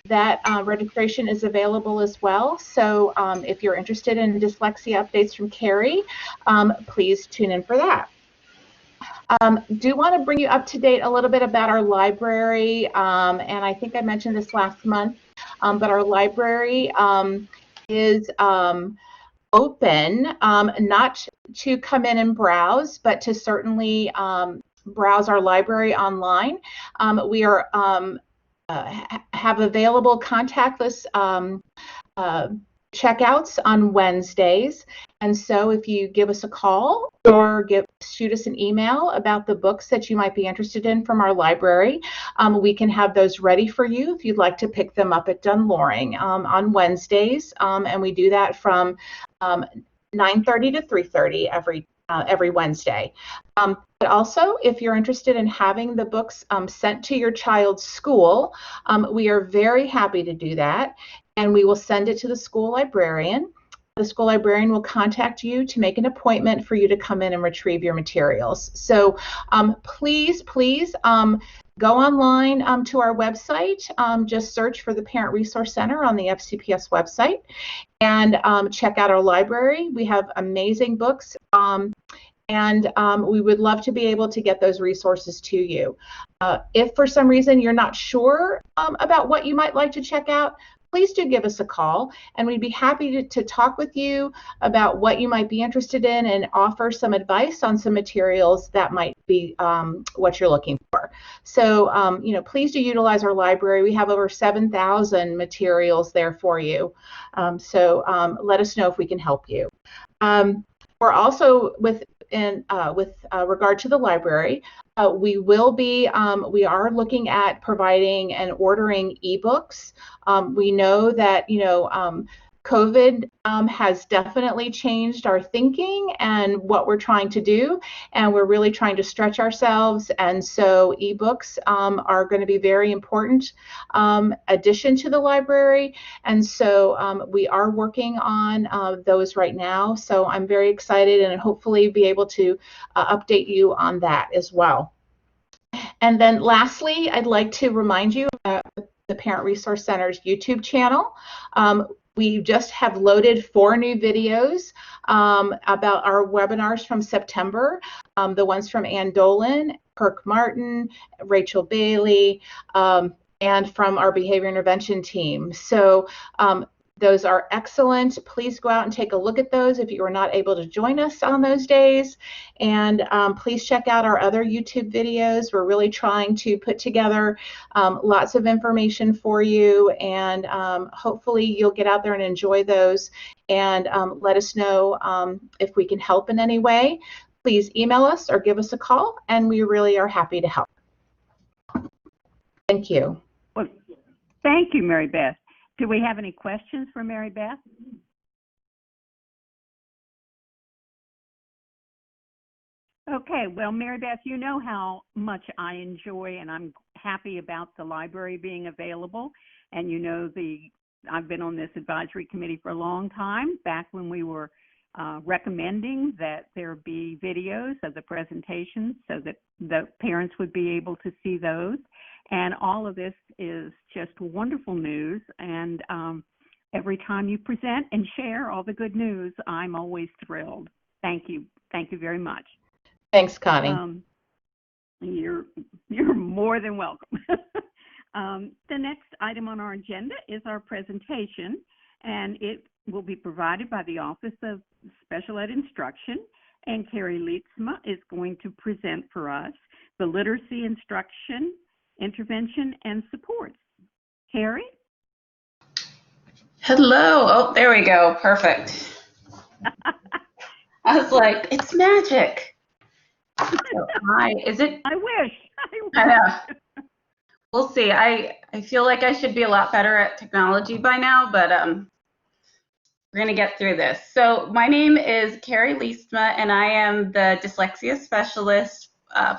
that registration is available as well. So if you're interested in dyslexia updates from Carrie, please tune in for that. Do want to bring you up to date a little bit about our library, and I think I mentioned this last month, but our library is open, not to come in and browse, but to certainly browse our library online. We are have available contactless checkouts on Wednesdays, and so if you give us a call or shoot us an email about the books that you might be interested in from our library, we can have those ready for you if you'd like to pick them up at Dunloring on Wednesdays, and we do that from 9:30 to 3:30 every Wednesday. But also, if you're interested in having the books sent to your child's school, we are very happy to do that, and we will send it to the school librarian. The school librarian will contact you to make an appointment for you to come in and retrieve your materials. So please go online to our website, just search for the Parent Resource Center on the FCPS website, and check out our library. We have amazing books, and we would love to be able to get those resources to you. If for some reason you're not sure about what you might like to check out, please do give us a call, and we'd be happy to talk with you about what you might be interested in and offer some advice on some materials that might be what you're looking for. So, please do utilize our library. We have over 7,000 materials there for you. So let us know if we can help you. We're also with regard to the library, we are looking at providing and ordering ebooks. We know that COVID has definitely changed our thinking and what we're trying to do, and we're really trying to stretch ourselves. And so ebooks are going to be very important addition to the library. And so we are working on those right now. So I'm very excited and hopefully be able to update you on that as well. And then lastly, I'd like to remind you about the Parent Resource Center's YouTube channel. We just have loaded 4 new videos about our webinars from September, the ones from Ann Dolan, Kirk Martin, Rachel Bailey, and from our behavior intervention team. So Those are excellent. Please go out and take a look at those if you are not able to join us on those days. And please check out our other YouTube videos. We're really trying to put together lots of information for you, and hopefully you'll get out there and enjoy those, and let us know if we can help in any way. Please email us or give us a call, and we really are happy to help. Thank you. Well, thank you, Mary Beth. Do we have any questions for Mary Beth? Okay, well, Mary Beth, you know how much I enjoy and I'm happy about the library being available. And you know I've been on this advisory committee for a long time, back when we were recommending that there be videos of the presentations so that the parents would be able to see those. And all of this is just wonderful news. And every time you present and share all the good news, I'm always thrilled. Thank you. Thank you very much. Thanks, Connie. You're more than welcome. The next item on our agenda is our presentation, and it will be provided by the Office of Special Ed Instruction, and Carrie Lietzma is going to present for us the literacy instruction, intervention, and supports. Carrie? Hello. Oh, there we go. Perfect. I was like, it's magic. So I wish. I know. We'll see. I feel like I should be a lot better at technology by now, but we're going to get through this. So my name is Carrie Lietzma, and I am the dyslexia specialist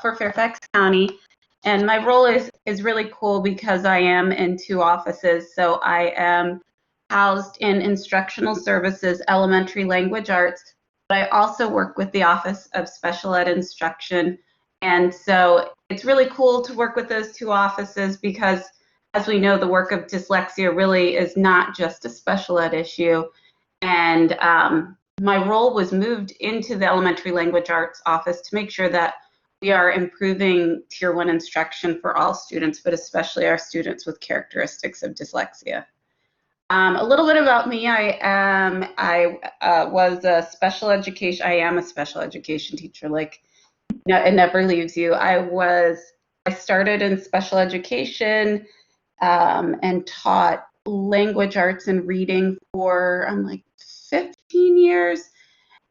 for Fairfax County. And my role is really cool because I am in two offices. So I am housed in instructional services, elementary language arts, but I also work with the Office of Special Ed Instruction. And so it's really cool to work with those two offices because, as we know, the work of dyslexia really is not just a special ed issue. And my role was moved into the elementary language arts office to make sure that we are improving Tier 1 instruction for all students, but especially our students with characteristics of dyslexia. A little bit about me. I was a special education. I am a special education teacher. Like, it never leaves you. I started in special education and taught language arts and reading for 15 years,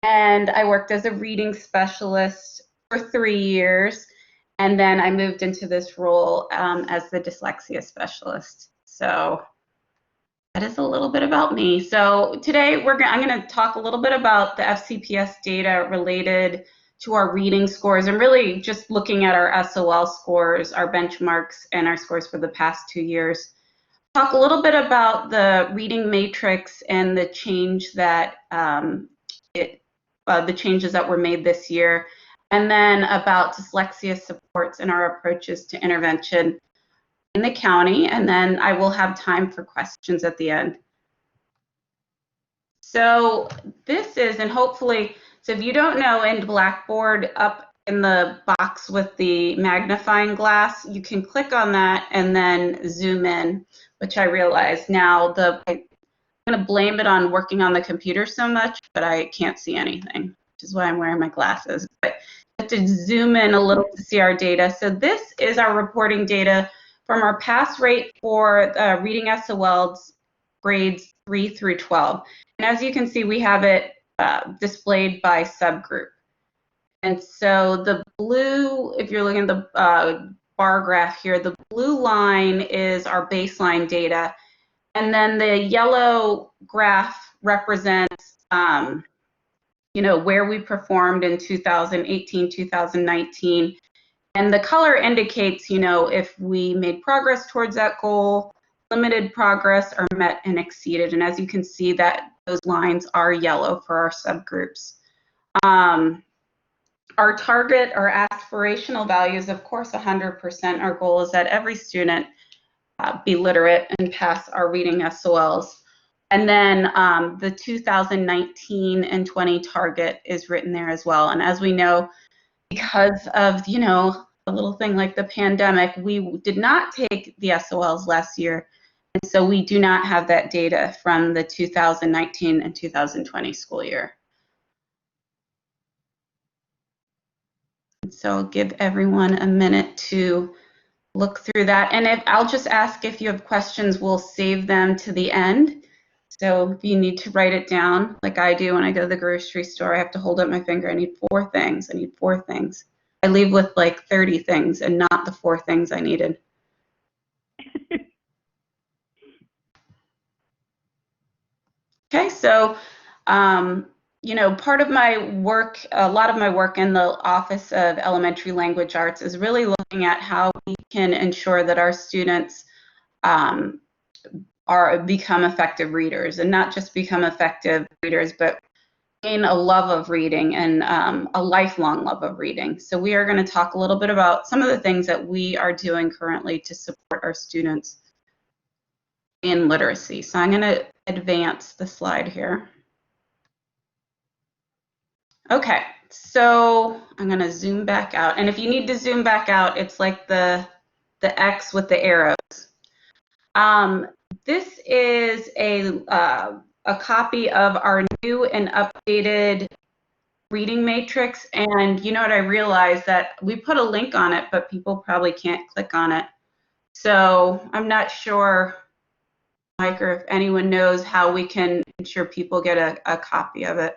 and I worked as a reading specialist for 3 years, and then I moved into this role as the dyslexia specialist. So that is a little bit about me. So today I'm going to talk a little bit about the FCPS data related to our reading scores, and really just looking at our SOL scores, our benchmarks, and our scores for the past 2 years. Talk a little bit about the reading matrix and the change that the changes that were made this year, and then about dyslexia supports and our approaches to intervention in the county, and then I will have time for questions at the end. So this is, and hopefully, so if you don't know, in Blackboard, up in the box with the magnifying glass, you can click on that and then zoom in, which I realize now I'm going to blame it on working on the computer so much, but I can't see anything, which is why I'm wearing my glasses. But you have to zoom in a little to see our data. So this is our reporting data from our pass rate for reading SOLs grades 3 through 12. And as you can see, we have it displayed by subgroup. And so the blue, if you're looking at the bar graph here, the blue line is our baseline data. And then the yellow graph represents, where we performed in 2018, 2019. And the color indicates, if we made progress towards that goal, limited progress, or met and exceeded. And as you can see, that those lines are yellow for our subgroups. Our target or aspirational value is, of course, 100%. Our goal is that every student be literate and pass our reading SOLs. And then the 2019 and 20 target is written there as well. And as we know, because of, a little thing like the pandemic, we did not take the SOLs last year And so we do not have that data from the 2019 and 2020 school year. So I'll give everyone a minute to look through that. And I'll just ask if you have questions, we'll save them to the end. So if you need to write it down, like I do when I go to the grocery store, I have to hold up my finger. I need 4 things. I need 4 things. I leave with like 30 things and not the 4 things I needed. Okay, so, you know, part of my work, a lot of my work in the Office of Elementary Language Arts is really looking at how we can ensure that our students become effective readers, and not just become effective readers, but gain a love of reading and a lifelong love of reading. So we are going to talk a little bit about some of the things that we are doing currently to support our students in literacy. So I'm going to advance the slide here. Okay, so I'm going to zoom back out. And if you need to zoom back out, it's like the X with the arrows. This is a copy of our new and updated reading matrix. And you know what, I realized that we put a link on it, but people probably can't click on it. So I'm not sure, Mike, or if anyone knows how we can ensure people get a copy of it.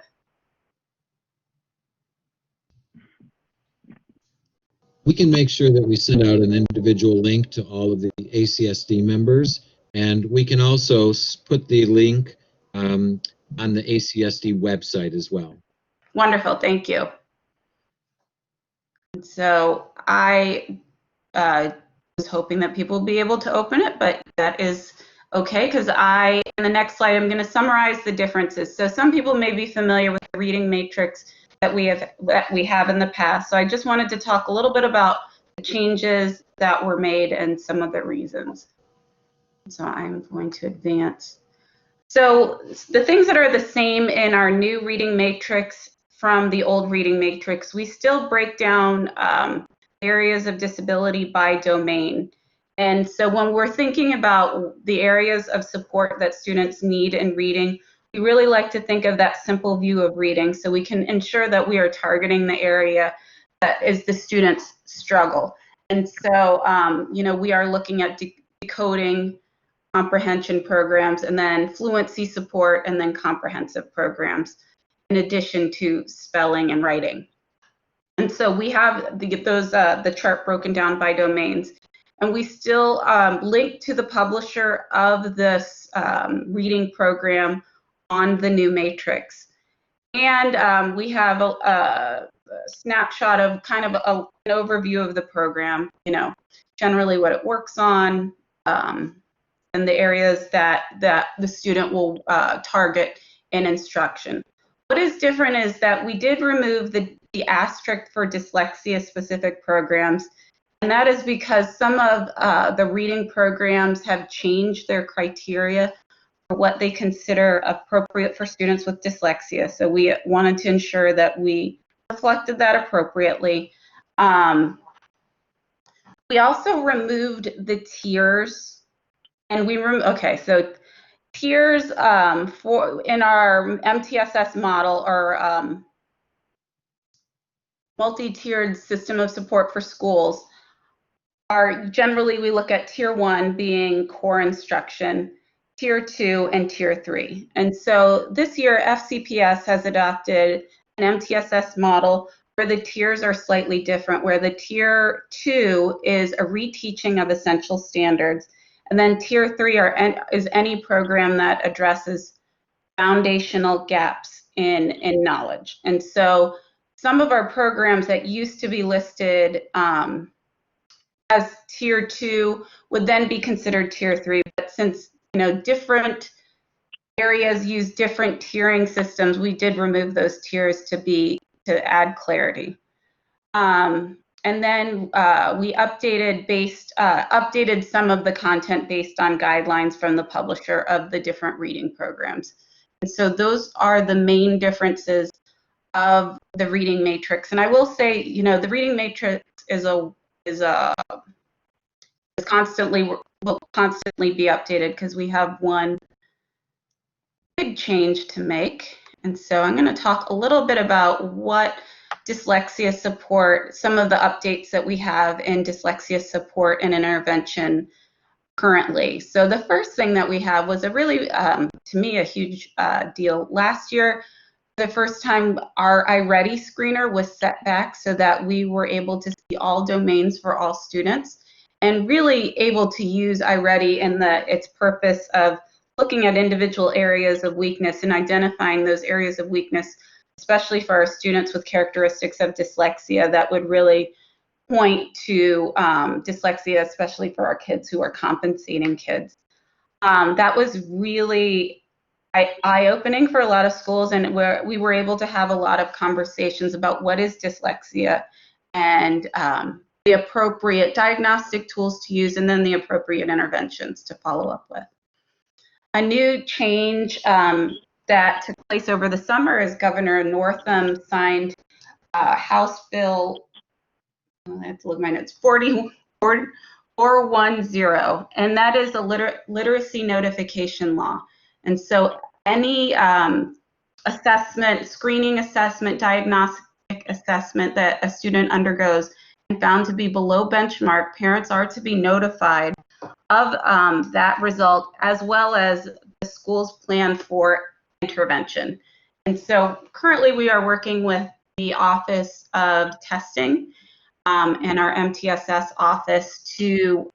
We can make sure that we send out an individual link to all of the ACSD members, and we can also put the link on the ACSD website as well. Wonderful, thank you. So I was hoping that people would be able to open it, but that is okay, because in the next slide, I'm going to summarize the differences. So some people may be familiar with the reading matrix that we have in the past. So I just wanted to talk a little bit about the changes that were made and some of the reasons. So I'm going to advance. So the things that are the same in our new reading matrix from the old reading matrix, we still break down areas of disability by domain. And so when we're thinking about the areas of support that students need in reading, we really like to think of that simple view of reading so we can ensure that we are targeting the area that is the student's struggle. And so, you know, we are looking at decoding, comprehension programs, and then fluency support, and then comprehensive programs, in addition to spelling and writing. And so we have the chart broken down by domains. And we still link to the publisher of this reading program on the new matrix. And we have a snapshot of kind of an overview of the program, you know, generally what it works on, and the areas that the student will target in instruction. What is different is that we did remove the asterisk for dyslexia-specific programs, and that is because some of the reading programs have changed their criteria for what they consider appropriate for students with dyslexia. So we wanted to ensure that we reflected that appropriately. We also removed the tiers, and okay, so tiers in our MTSS model, or multi-tiered system of support for schools, are generally, we look at tier 1 being core instruction, tier 2, and tier 3. And so this year, FCPS has adopted an MTSS model where the tiers are slightly different, where the tier 2 is a reteaching of essential standards, and then tier 3 is any program that addresses foundational gaps in knowledge. And so some of our programs that used to be listed as tier 2 would then be considered tier 3, but since, you know, different areas use different tiering systems, we did remove those tiers to add clarity. And then we updated some of the content based on guidelines from the publisher of the different reading programs. And so those are the main differences of the reading matrix. And I will say, you know, the reading matrix is a will constantly be updated because we have one big change to make. And so I'm going to talk a little bit about what dyslexia support, some of the updates that we have in dyslexia support and intervention currently. So the first thing that we have was a really, to me, a huge deal. Last year, the first time our iReady screener was set back so that we were able to see all domains for all students and really able to use iReady in its purpose of looking at individual areas of weakness and identifying those areas of weakness, especially for our students with characteristics of dyslexia that would really point to dyslexia, especially for our kids who are compensating kids. That was really eye-opening for a lot of schools, and we were able to have a lot of conversations about what is dyslexia and the appropriate diagnostic tools to use and then the appropriate interventions to follow up with. A new change that took place over the summer is Governor Northam signed House Bill, I have to look at my notes, 410, and that is a literacy notification law. And so any assessment, screening assessment, diagnostic assessment that a student undergoes and found to be below benchmark, parents are to be notified of that result, as well as the school's plan for intervention. And so currently we are working with the Office of Testing and our MTSS office to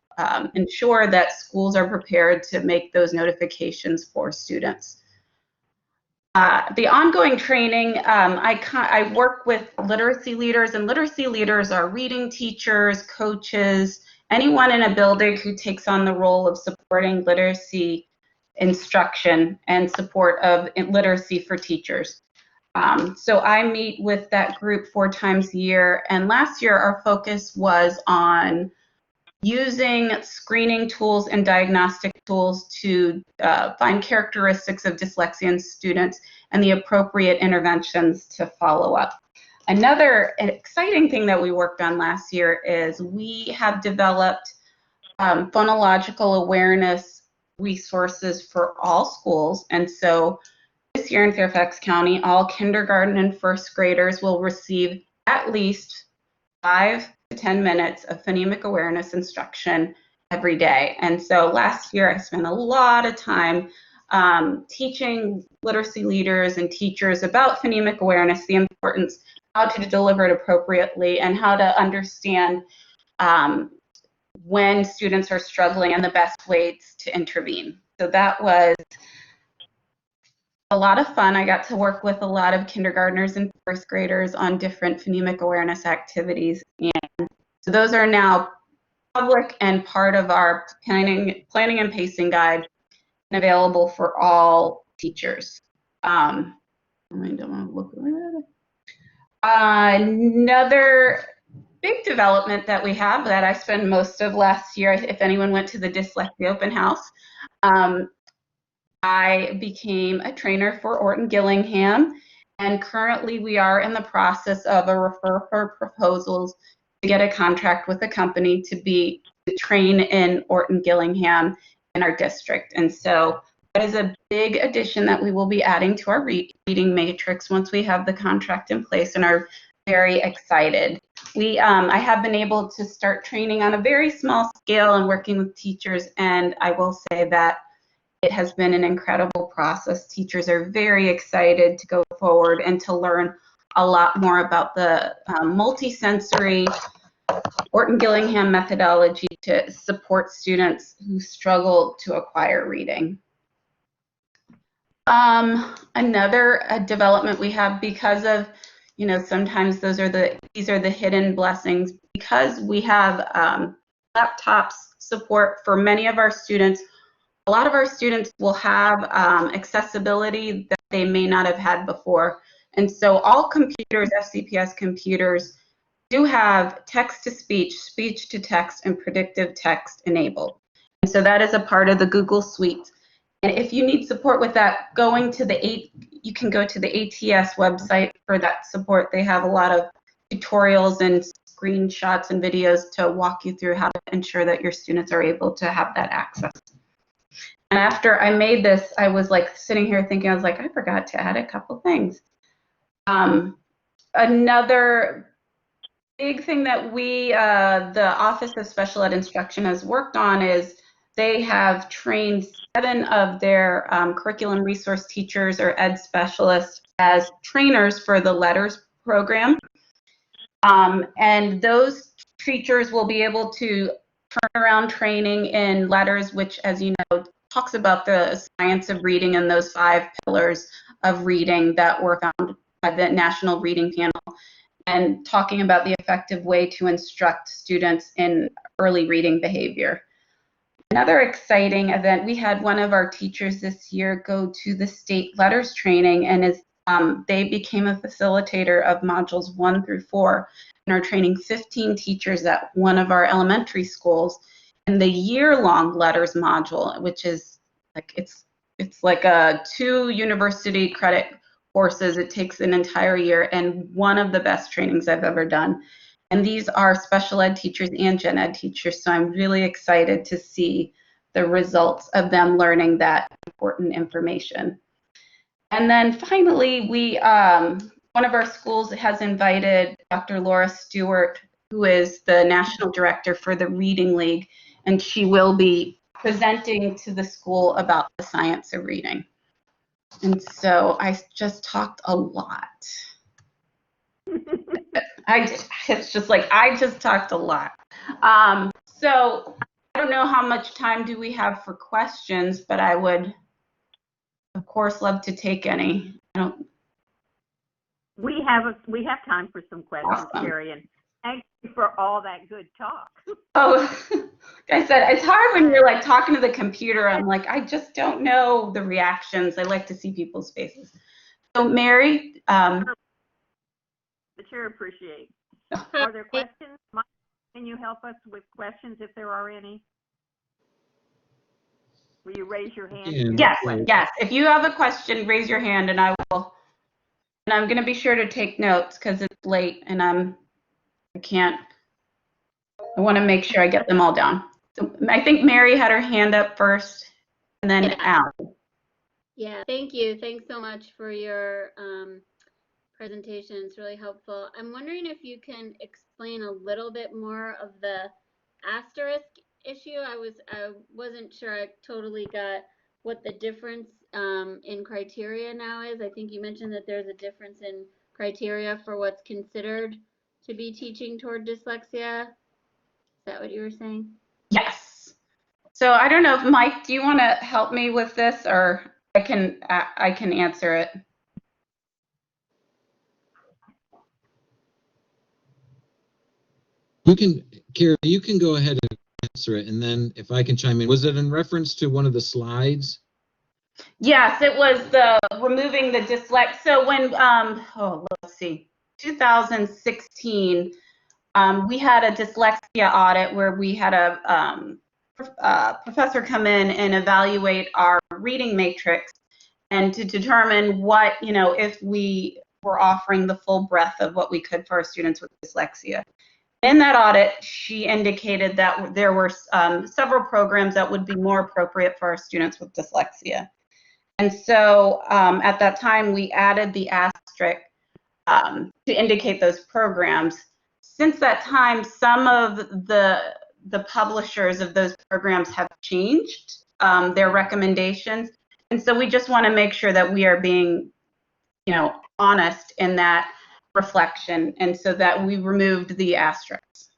ensure that schools are prepared to make those notifications for students. The ongoing training, I work with literacy leaders, and literacy leaders are reading teachers, coaches, anyone in a building who takes on the role of supporting literacy instruction and support of literacy for teachers. So I meet with that group 4 times a year, and last year our focus was on using screening tools and diagnostic tools to find characteristics of dyslexia in students and the appropriate interventions to follow up. Another exciting thing that we worked on last year is we have developed phonological awareness resources for all schools. And so this year in Fairfax County, all kindergarten and first graders will receive at least 5 to 10 minutes of phonemic awareness instruction every day. And so last year I spent a lot of time teaching literacy leaders and teachers about phonemic awareness, the importance, how to deliver it appropriately, and how to understand when students are struggling and the best ways to intervene. So that was a lot of fun. I got to work with a lot of kindergartners and first graders on different phonemic awareness activities. And so those are now public and part of our planning and pacing guide and available for all teachers. I don't want to look at another big development that we have that I spent most of last year, if anyone went to the Dyslexia Open House, I became a trainer for Orton Gillingham, and currently we are in the process of a refer for proposals to get a contract with a company to train in Orton Gillingham in our district. And so that is a big addition that we will be adding to our reading matrix once we have the contract in place, and are very excited. I have been able to start training on a very small scale and working with teachers, and I will say that it has been an incredible process. Teachers are very excited to go forward and to learn a lot more about the multisensory Orton Gillingham methodology to support students who struggle to acquire reading. Another development we have, because of, sometimes these are the hidden blessings, because we have laptops support for many of our students. A lot of our students will have accessibility that they may not have had before. And so all computers, FCPS computers, do have text-to-speech, speech-to-text, and predictive text enabled. And so that is a part of the Google Suite. And if you need support with that, you can go to the ATS website for that support. They have a lot of tutorials and screenshots and videos to walk you through how to ensure that your students are able to have that access. And after I made this, I was like sitting here thinking, I was like, I forgot to add a couple things. Another big thing that the Office of Special Ed Instruction has worked on is they have trained 7 of their curriculum resource teachers or ed specialists as trainers for the LETTERS program. And those teachers will be able to turn around training in LETTERS, which, as you know, talks about the science of reading and those 5 pillars of reading that were found by the National Reading Panel, and talking about the effective way to instruct students in early reading behavior. Another exciting event, we had one of our teachers this year go to the state LETTERS training, and they became a facilitator of modules 1 through 4 and are training 15 teachers at one of our elementary schools in the year-long LETTERS module, which is like it's like a 2 university credit courses. It takes an entire year, and one of the best trainings I've ever done. And these are special ed teachers and gen ed teachers, so I'm really excited to see the results of them learning that important information. And then finally, one of our schools has invited Dr. Laura Stewart, who is the national director for the Reading League, and she will be presenting to the school about the science of reading. And so I just talked a lot. It's just like I just talked a lot. So I don't know how much time do we have for questions, but I would, of course, love to take any. We have time for some questions, Awesome. Carrie, and thank you for all that good talk. Oh, like I said, it's hard when you're like talking to the computer. I'm like, I just don't know the reactions. I like to see people's faces. So Mary, The chair appreciates. Are there questions? Mike, can you help us with questions if there are any? Will you raise your hand? If you have a question? Yes. If you have a question, raise your hand, and I will. And I'm going to be sure to take notes because it's late, and I want to make sure I get them all down. So I think Mary had her hand up first, and then Al. Yeah, thank you. Thanks so much for your presentation. It's really helpful. I'm wondering if you can explain a little bit more of the asterisk issue. I wasn't sure I totally got what the difference in criteria now is. I think you mentioned that there's a difference in criteria for what's considered to be teaching toward dyslexia. Is that what you were saying? Yes. So I don't know if Mike, do you want to help me with this, or I can answer it. Carrie, you can go ahead and answer it, and then if I can chime in. Was it in reference to one of the slides? Yes, it was the removing the dyslexia. So when, let's see, 2016, we had a dyslexia audit where we had a professor come in and evaluate our reading matrix and to determine what, if we were offering the full breadth of what we could for our students with dyslexia. In that audit, she indicated that there were several programs that would be more appropriate for our students with dyslexia. And so at that time, we added the asterisk to indicate those programs. Since that time, some of the publishers of those programs have changed their recommendations. And so we just want to make sure that we are being, honest in that reflection, and so that we removed the asterisks.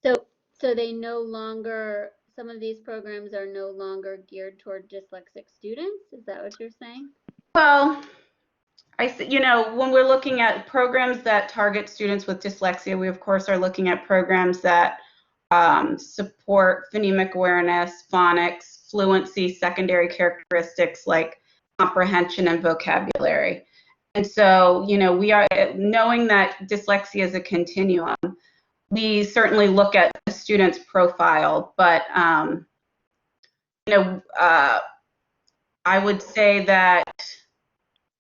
So they no longer, some of these programs are no longer geared toward dyslexic students? Is that what you're saying? Well, when we're looking at programs that target students with dyslexia, we of course are looking at programs that support phonemic awareness, phonics, fluency, secondary characteristics like comprehension and vocabulary. And so, we are knowing that dyslexia is a continuum. We certainly look at the student's profile, but I would say that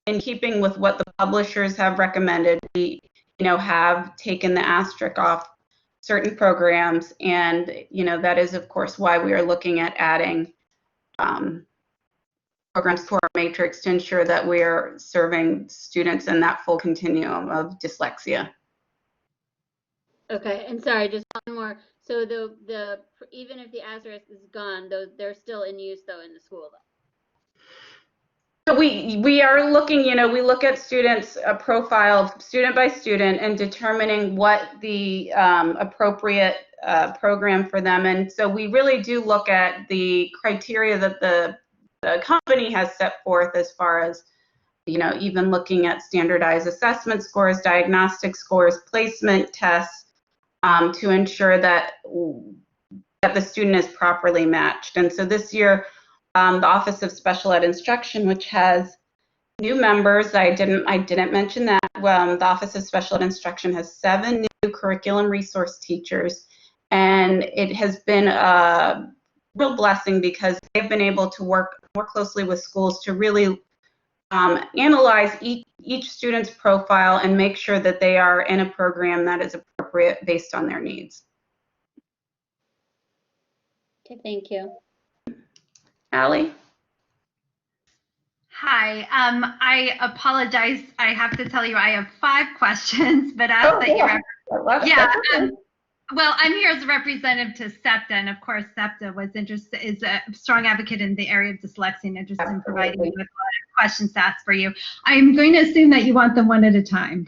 in keeping with what the publishers have recommended, we have taken the asterisk off certain programs. And, that is, of course, why we are looking at adding programs to our matrix to ensure that we are serving students in that full continuum of dyslexia. Okay, and sorry, just one more. So the even if the asterisk is gone, they're still in use though in the school though. So we are looking, we look at students' profile student by student and determining what the appropriate program for them. And so we really do look at the criteria that the company has set forth as far as, even looking at standardized assessment scores, diagnostic scores, placement tests, to ensure that the student is properly matched. And so this year, the Office of Special Ed Instruction, which has new members, I didn't mention that. The Office of Special Ed Instruction has 7 new curriculum resource teachers, and it has been a real blessing because they've been able to work more closely with schools to really analyze each student's profile and make sure that they are in a program that is appropriate based on their needs. Okay, thank you. Allie? Hi, I apologize. I have to tell you, I have 5 questions, but ask that you. Well, I'm here as a representative to SEPTA, and of course, SEPTA is a strong advocate in the area of dyslexia and interested in providing you with a lot of questions to ask for you. I'm going to assume that you want them one at a time.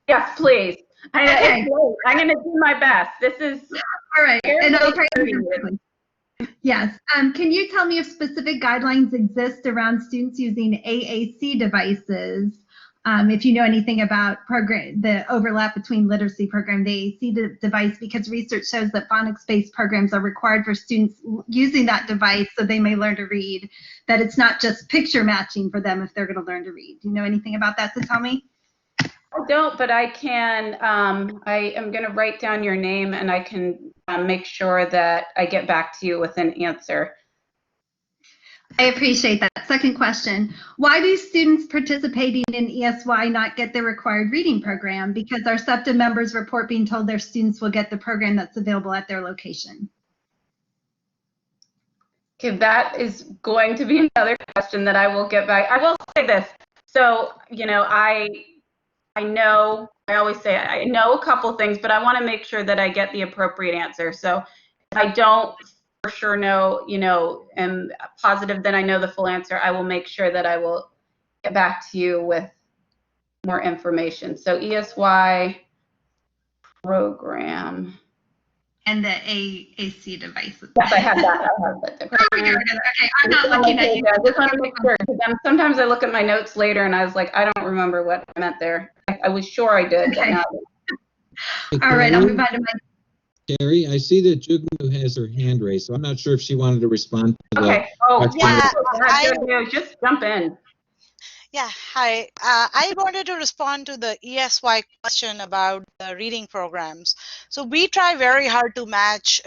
Yes, please. Okay. I'm going to do my best. This is all right, and I'll try to do quickly. Yes. Can you tell me if specific guidelines exist around students using AAC devices? If you know anything about the overlap between literacy program and the AAC device, because research shows that phonics-based programs are required for students using that device so they may learn to read, that it's not just picture matching for them if they're going to learn to read. Do you know anything about that to tell me? I don't, but I can, I am going to write down your name and I can make sure that I get back to you with an answer. I appreciate that. Second question, why do students participating in ESY not get the required reading program? Because our SEPTA members report being told their students will get the program that's available at their location. Okay, that is going to be another question that I will get back. I will say this. So, I know, I always say I know a couple things, but I want to make sure that I get the appropriate answer. So if I don't for sure know, am positive that I know the full answer, I will make sure that I will get back to you with more information. So ESY program. And the AAC devices. Yes, I have that. I have that. Okay, I'm not looking at you. I just want to make sure. Sometimes I look at my notes later and I was like, I don't remember what I meant there. I was sure I did. Okay. Hey, all right, I'll move on to my. Carrie, I see that Jugmu has her hand raised, so I'm not sure if she wanted to respond to the Okay. Oh, yeah. Just jump in. Yeah, hi. I wanted to respond to the ESY question about the reading programs. So we try very hard to match.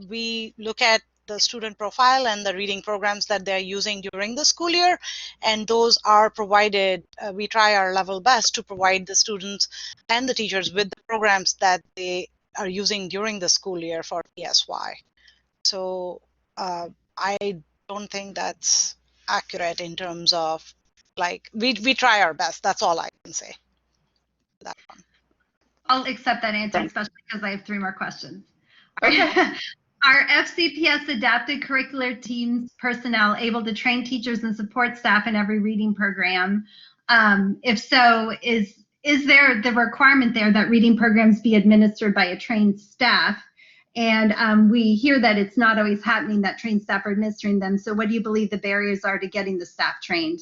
We look at the student profile and the reading programs that they're using during the school year, and those are provided. We try our level best to provide the students and the teachers with the programs that they are using during the school year for ESY. So I don't think that's accurate in terms of we try our best. That's all I can say. That one. I'll accept that answer, especially because I have 3 more questions. Are FCPS adapted curricular teams personnel able to train teachers and support staff in every reading program? If so, is there the requirement there that reading programs be administered by a trained staff? And we hear that it's not always happening that trained staff are administering them. So what do you believe the barriers are to getting the staff trained?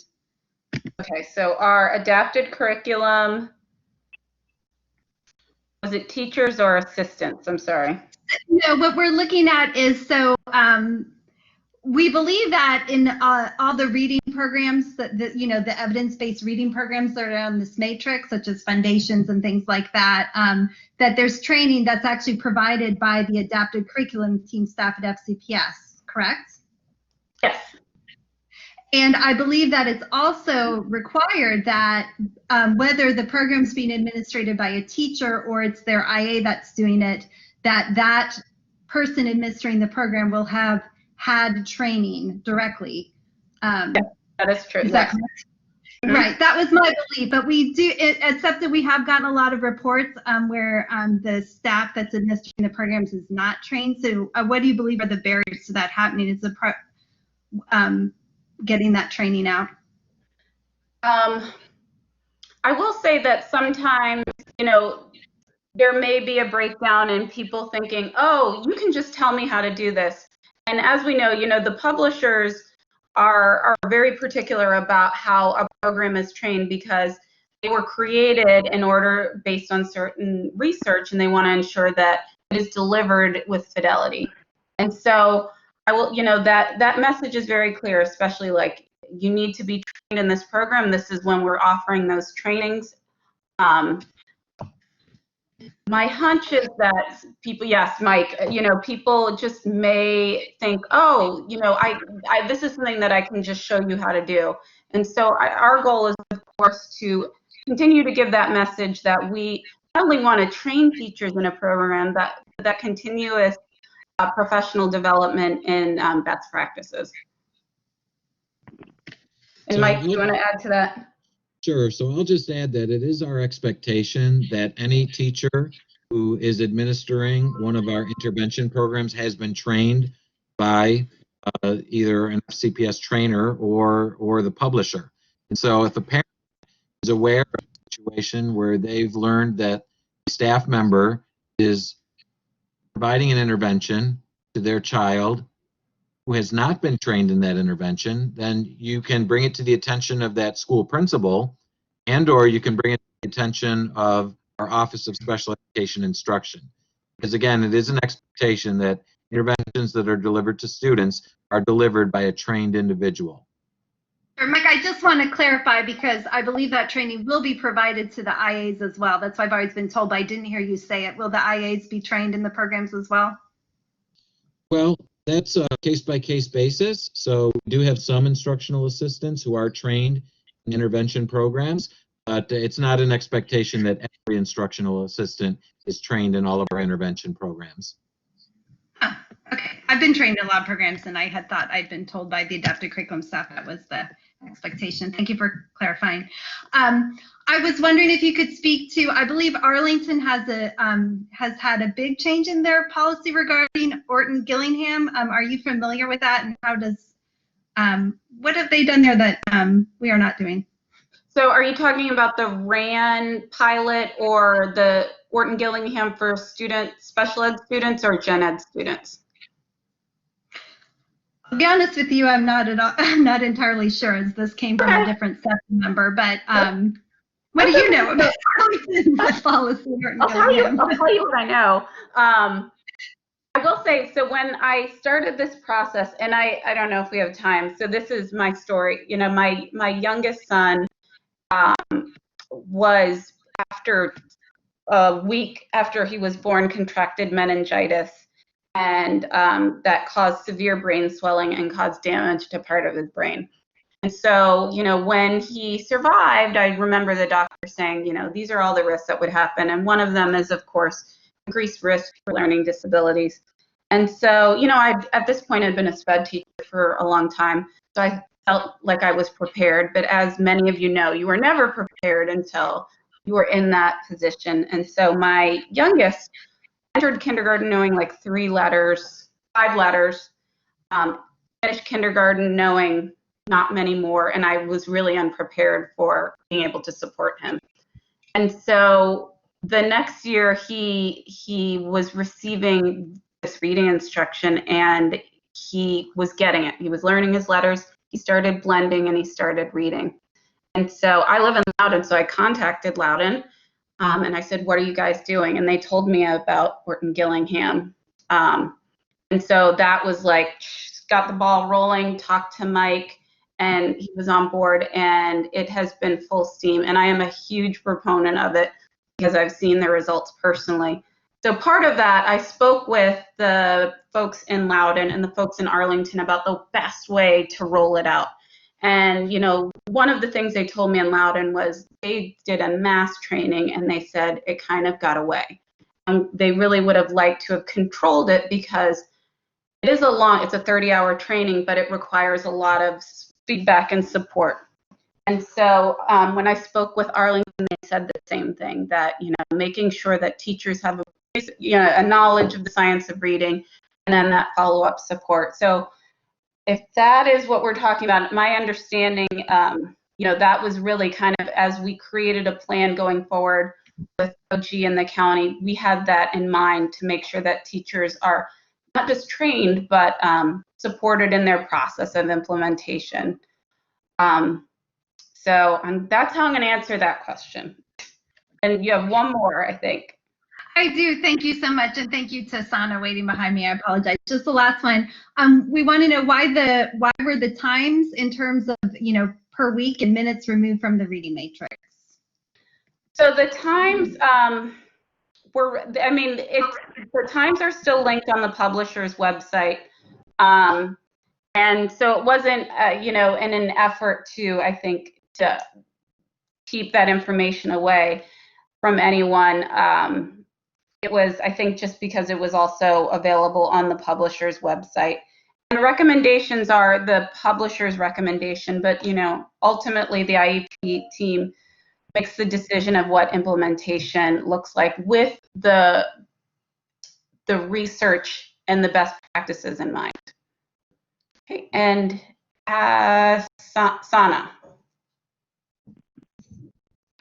Okay, so our adapted curriculum, was it teachers or assistants? I'm sorry. No, what we're looking at is, so we believe that in all the reading programs, the evidence-based reading programs that are on this matrix, such as foundations and things like that, that there's training that's actually provided by the adapted curriculum team staff at FCPS, correct? Yes. And I believe that it's also required that whether the program's being administered by a teacher or it's their IA that's doing it, that person administering the program will have had training directly. That is true. Is that Yes. correct? Mhm. Right, that was my belief, but we do, except that we have gotten a lot of reports where the staff that's administering the programs is not trained. So what do you believe are the barriers to that happening? Is the getting that training out? I will say that sometimes, there may be a breakdown in people thinking, oh, you can just tell me how to do this. And as we know, the publishers are very particular about how a program is trained because they were created in order based on certain research, and they want to ensure that it is delivered with fidelity. And so I will, that message is very clear, especially like you need to be trained in this program. This is when we're offering those trainings. My hunch is that people, yes, Mike, people just may think, oh, I this is something that I can just show you how to do. And so our goal is, of course, to continue to give that message that we not only want to train teachers in a program, that continuous professional development in best practices. And So Mike, do you want to add to that? Sure. So I'll just add that it is our expectation that any teacher who is administering one of our intervention programs has been trained by either an FCPS trainer or the publisher. And so if a parent is aware of a situation where they've learned that a staff member is providing an intervention to their child who has not been trained in that intervention, then you can bring it to the attention of that school principal, and or you can bring it to the attention of our Office of Special Education Instruction. Because again, it is an expectation that interventions that are delivered to students are delivered by a trained individual. Mike, I just want to clarify because I believe that training will be provided to the IAs as well. That's why I've always been told, but I didn't hear you say it. Will the IAs be trained in the programs as well? Well, that's a case-by-case basis. So we do have some instructional assistants who are trained in intervention programs, but it's not an expectation that every instructional assistant is trained in all of our intervention programs. Okay, I've been trained in a lot of programs, and I had thought I'd been told by the adaptive curriculum staff that was the expectation. Thank you for clarifying. I was wondering if you could speak to, I believe Arlington has had a big change in their policy regarding Orton Gillingham. Are you familiar with that, and how does what have they done there that we are not doing? So are you talking about the RAN pilot or the Orton Gillingham for special ed students or gen ed students? To be honest with you, I'm not entirely sure, as this came from a different staff member, but what do you know about the policy? I'll tell you what I know. I will say, so when I started this process, and I don't know if we have time, so this is my story. My youngest son was, after a week after he was born, contracted meningitis, and that caused severe brain swelling and caused damage to part of his brain. And so, when he survived, I remember the doctor saying, these are all the risks that would happen. And one of them is, of course, increased risk for learning disabilities. And so, I at this point had been a SPED teacher for a long time. So I felt like I was prepared. But as many of you know, you are never prepared until you are in that position. And so my youngest entered kindergarten knowing like 5 letters, finished kindergarten knowing not many more, and I was really unprepared for being able to support him. And so the next year he was receiving this reading instruction, and he was getting it. He was learning his letters, he started blending, and he started reading. And so I live in Loudoun, so I contacted Loudoun, and I said, what are you guys doing? And they told me about Orton Gillingham. And so that was like, got the ball rolling, talked to Mike, and he was on board, and it has been full steam. And I am a huge proponent of it because I've seen the results personally. So part of that, I spoke with the folks in Loudoun and the folks in Arlington about the best way to roll it out. And, one of the things they told me in Loudoun was they did a mass training, and they said it kind of got away. they really would have liked to have controlled it because it's a 30-hour training, but it requires a lot of feedback and support. And so when I spoke with Arlington, they said the same thing, that, making sure that teachers have a knowledge of the science of reading, and then that follow-up support. So if that is what we're talking about, my understanding, that was really kind of, as we created a plan going forward with OG in the county, we had that in mind to make sure that teachers are not just trained, but supported in their process of implementation. So that's how I'm going to answer that question. And you have one more, I think. I do. Thank you so much, and thank you to Sana waiting behind me. I apologize. Just the last one. We want to know why were the times in terms of per week and minutes removed from the reading matrix? So the times the times are still linked on the publisher's website, and so it wasn't in an effort to, I think, to keep that information away from anyone. It was, I think, just because it was also available on the publisher's website. And the recommendations are the publisher's recommendation, but ultimately the IEP team makes the decision of what implementation looks like with the research and the best practices in mind. Okay, and Sana.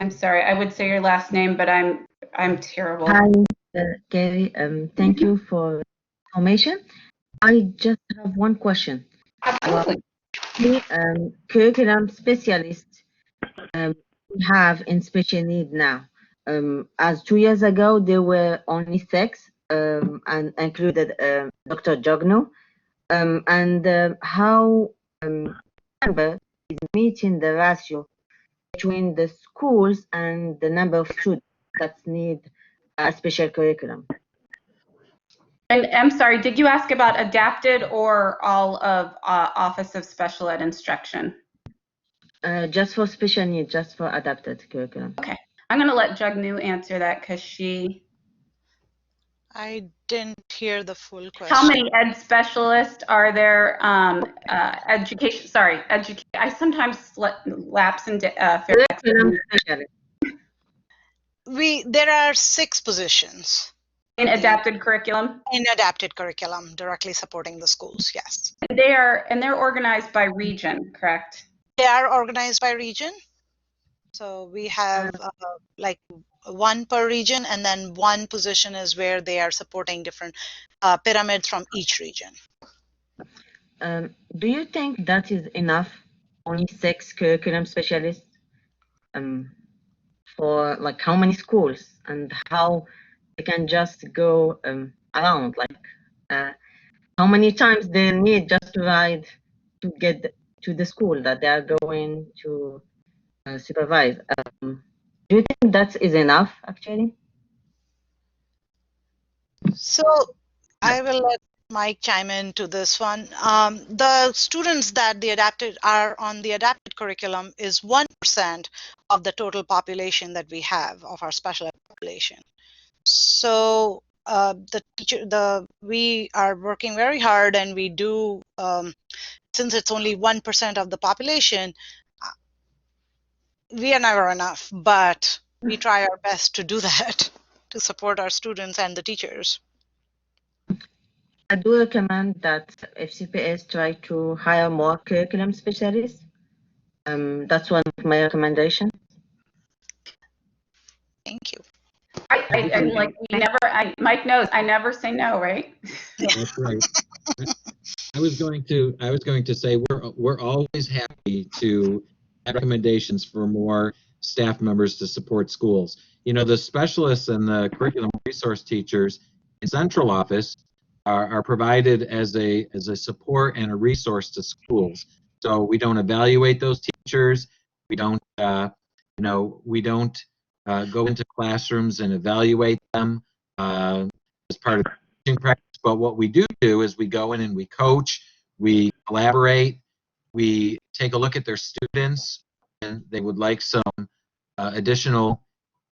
I'm sorry, I would say your last name, but I'm terrible. Hi, Gary. Thank you for information. I just have one question. Absolutely. Curriculum specialists we have in special need now. As 2 years ago, there were only 6 and included Dr. Jogno. And how number is meeting the ratio between the schools and the number of students that need a special curriculum. And I'm sorry, did you ask about adapted or all of Office of Special Ed Instruction? Just for special needs, just for adapted curriculum. Okay, I'm going to let Jugnu answer that because I didn't hear the full question. How many ed specialists are there? Education. I sometimes lapse into There are 6 positions. In adapted curriculum? In adapted curriculum, directly supporting the schools, yes. And they're organized by region, correct? They are organized by region. So we have like 1 per region, and then 1 position is where they are supporting different pyramids from each region. Do you think that is enough? Only 6 curriculum specialists for like how many schools, and how they can just go around, like how many times they need just to ride to get to the school that they are going to supervise. Do you think that is enough, actually? So I will let Mike chime in to this one. The students that are on the adapted curriculum is 1% of the total population that we have of our special ed population. So we are working very hard, and we do, since it's only 1% of the population, we are never enough, but we try our best to do that, to support our students and the teachers. I do recommend that FCPS try to hire more curriculum specialists. That's one of my recommendations. Thank you. Mike knows I never say no, right? That's right. I was going to say we're always happy to have recommendations for more staff members to support schools. The specialists and the curriculum resource teachers in central office are provided as a support and a resource to schools. So we don't evaluate those teachers. We don't go into classrooms and evaluate them as part of teaching practice. But what we do is we go in and we coach, we collaborate, we take a look at their students, and they would like some additional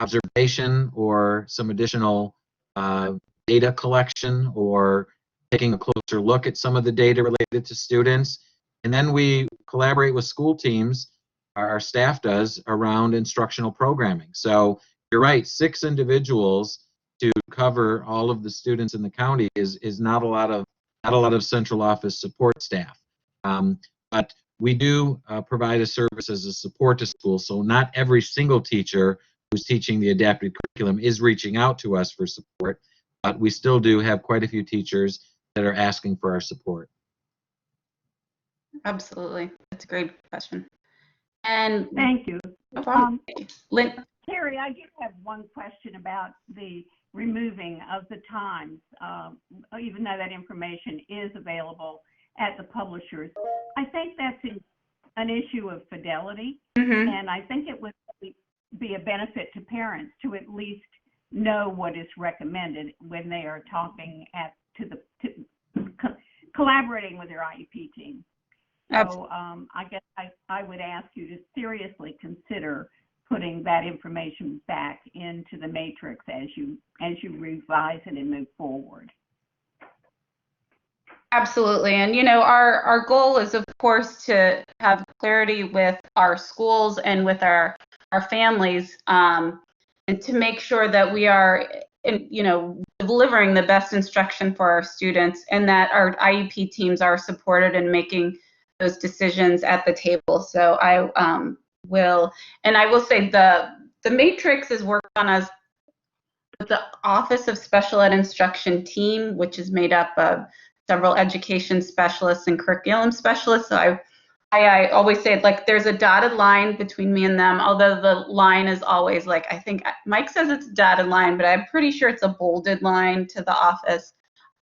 observation or some additional data collection or taking a closer look at some of the data related to students. And then we collaborate with school teams, our staff does, around instructional programming. So you're right, 6 individuals to cover all of the students in the county is not a lot of central office support staff. But we do provide a service as a support to schools. So not every single teacher who's teaching the adapted curriculum is reaching out to us for support, but we still do have quite a few teachers that are asking for our support. Absolutely. That's a great question. And thank you. No problem. Terry, I do have one question about the removing of the times, even though that information is available at the publishers. I think that's an issue of fidelity, and I think it would be a benefit to parents to at least know what is recommended when they are talking collaborating with their IEP team. So I guess I would ask you to seriously consider putting that information back into the matrix as you revise it and move forward. Absolutely. And, you know, our goal is, of course, to have clarity with our schools and with our families, and to make sure that we are, you know, delivering the best instruction for our students, and that our IEP teams are supported in making those decisions at the table. So I will say the matrix is worked on as the Office of Special Ed Instruction team, which is made up of several education specialists and curriculum specialists. So I always say, like, there's a dotted line between me and them, although the line is always, like, I think Mike says it's a dotted line, but I'm pretty sure it's a bolded line to the office.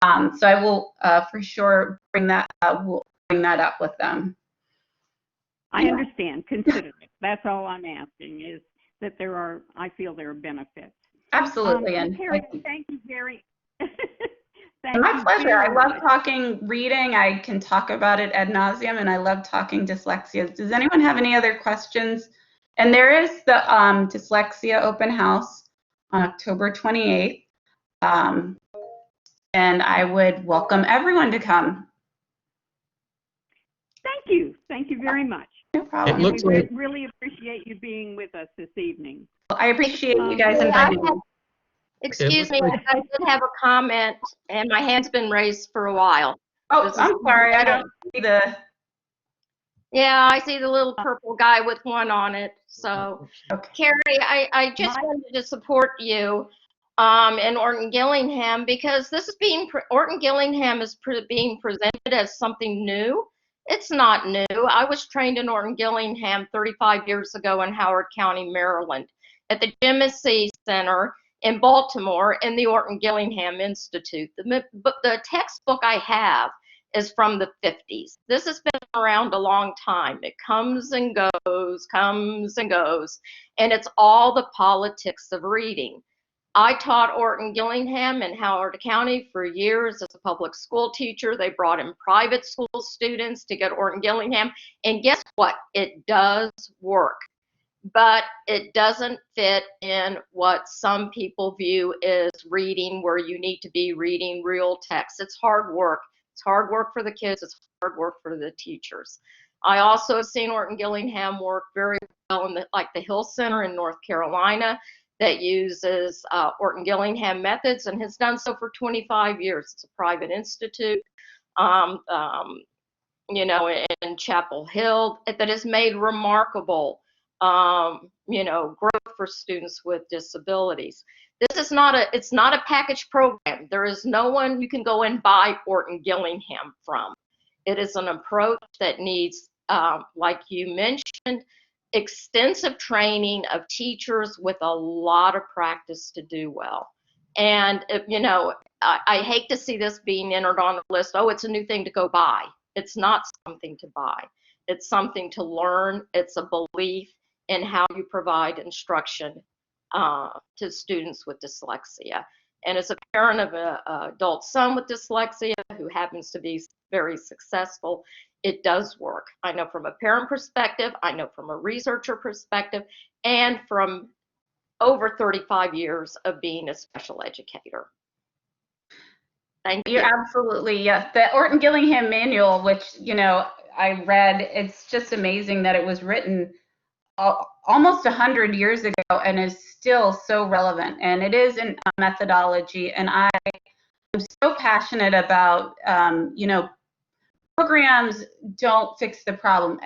So I will for sure bring that up with them. I understand. Consider it. That's all I'm asking, is that I feel there are benefits. Absolutely. And Terry, thank you very my pleasure. I love talking reading. I can talk about it ad nauseum, and I love talking dyslexia. Does anyone have any other questions? And there is the dyslexia open house on October 28th. And I would welcome everyone to come. Thank you. Thank you very much. No problem. We really appreciate you being with us this evening. I appreciate you guys inviting me. Excuse me, I did have a comment, and my hand's been raised for a while. Oh, I'm sorry, I don't see the... Yeah, I see the little purple guy with one on it. So, Carrie, I just wanted to support you in Orton Gillingham, because this is Orton Gillingham is being presented as something new. It's not new. I was trained in Orton Gillingham 35 years ago in Howard County, Maryland, at the Jim C. Center in Baltimore in the Orton Gillingham Institute. The textbook I have is from the 50s. This has been around a long time. It comes and goes, and it's all the politics of reading. I taught Orton Gillingham in Howard County for years as a public school teacher. They brought in private school students to get Orton Gillingham, and guess what? It does work. But it doesn't fit in what some people view as reading, where you need to be reading real text. It's hard work. It's hard work for the kids. It's hard work for the teachers. I also have seen Orton Gillingham work very well in the Hill Center in North Carolina that uses Orton Gillingham methods and has done so for 25 years. It's a private institute. You know, in Chapel Hill, that has made remarkable you know, growth for students with disabilities. This is it's not a package program. There is no one you can go and buy Orton Gillingham from. It is an approach that needs, like you mentioned, extensive training of teachers with a lot of practice to do well. And, you know, I hate to see this being entered on the list. Oh, it's a new thing to go buy. It's not something to buy. It's something to learn. It's a belief in how you provide instruction to students with dyslexia. And as a parent of an adult son with dyslexia who happens to be very successful, it does work. I know from a parent perspective, I know from a researcher perspective, and from over 35 years of being a special educator. Thank you. You're absolutely, yes. The Orton Gillingham manual, which, I read, it's just amazing that it was written almost 100 years ago and is still so relevant. And it is a methodology. And I am so passionate about, programs don't fix the problem.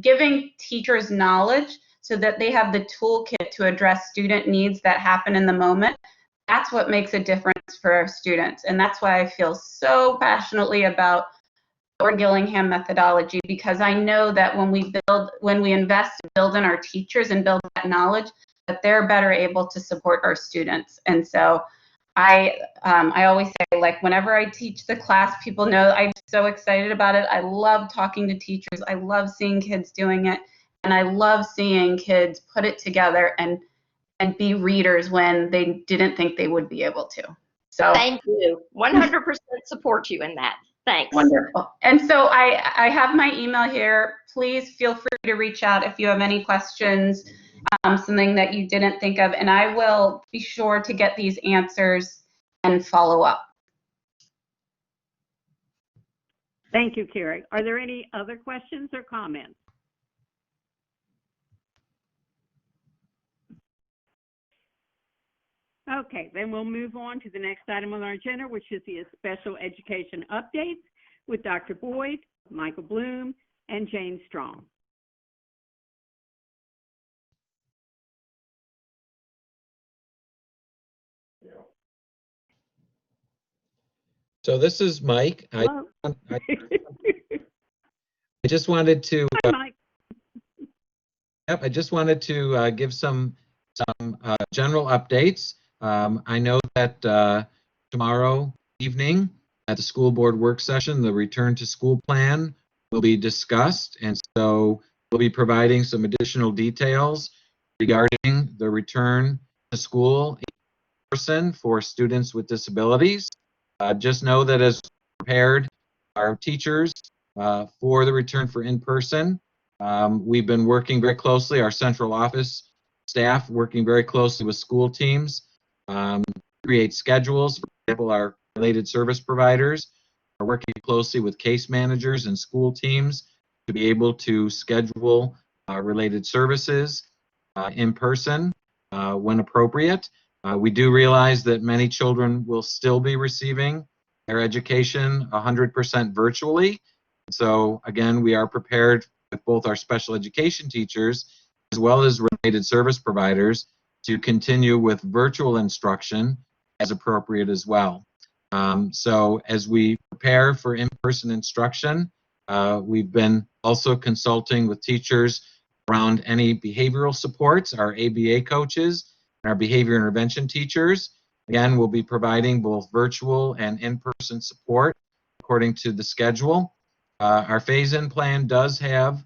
Giving teachers knowledge so that they have the toolkit to address student needs that happen in the moment, that's what makes a difference for our students. And that's why I feel so passionately about or Gillingham methodology, because I know that when we invest and build in our teachers and build that knowledge, that they're better able to support our students. And so I always say, like, whenever I teach the class, people know I'm so excited about it. I love talking to teachers. I love seeing kids doing it. And I love seeing kids put it together and be readers when they didn't think they would be able to. So thank you. 100% support you in that. Thanks. Wonderful. And so I have my email here. Please feel free to reach out if you have any questions, something that you didn't think of, and I will be sure to get these answers and follow up. Thank you, Carrie. Are there any other questions or comments? Okay, then we'll move on to the next item on our agenda, which is the special education updates with Dr. Boyd, Michael Bloom, and Jane Strong. So this is Mike. I just wanted to. Hi, Mike. Yep, I just wanted to give some general updates. I know that tomorrow evening at the school board work session, the return to school plan will be discussed, and so we'll be providing some additional details regarding the return to school in person for students with disabilities. Just know that as prepared our teachers for the return for in-person, we've been working very closely, our central office staff working very closely with school teams, create schedules. For example, our related service providers are working closely with case managers and school teams to be able to schedule related services in person when appropriate. We do realize that many children will still be receiving their education 100% virtually. So again, we are prepared with both our special education teachers as well as related service providers to continue with virtual instruction as appropriate as well. So as we prepare for in-person instruction, we've been also consulting with teachers around any behavioral supports, our ABA coaches, and our behavior intervention teachers. Again, we'll be providing both virtual and in-person support according to the schedule. Our phase-in plan does have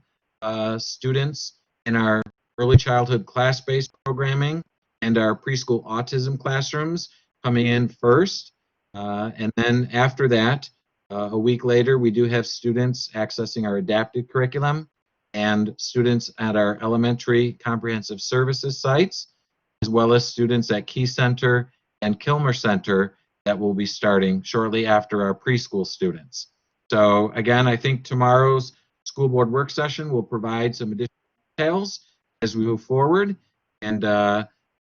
students in our early childhood class-based programming and our preschool autism classrooms coming in first. And then after that, a week later, we do have students accessing our adapted curriculum and students at our elementary comprehensive services sites, as well as students at Key Center and Kilmer Center that will be starting shortly after our preschool students. So again, I think tomorrow's school board work session will provide some additional details as we move forward. And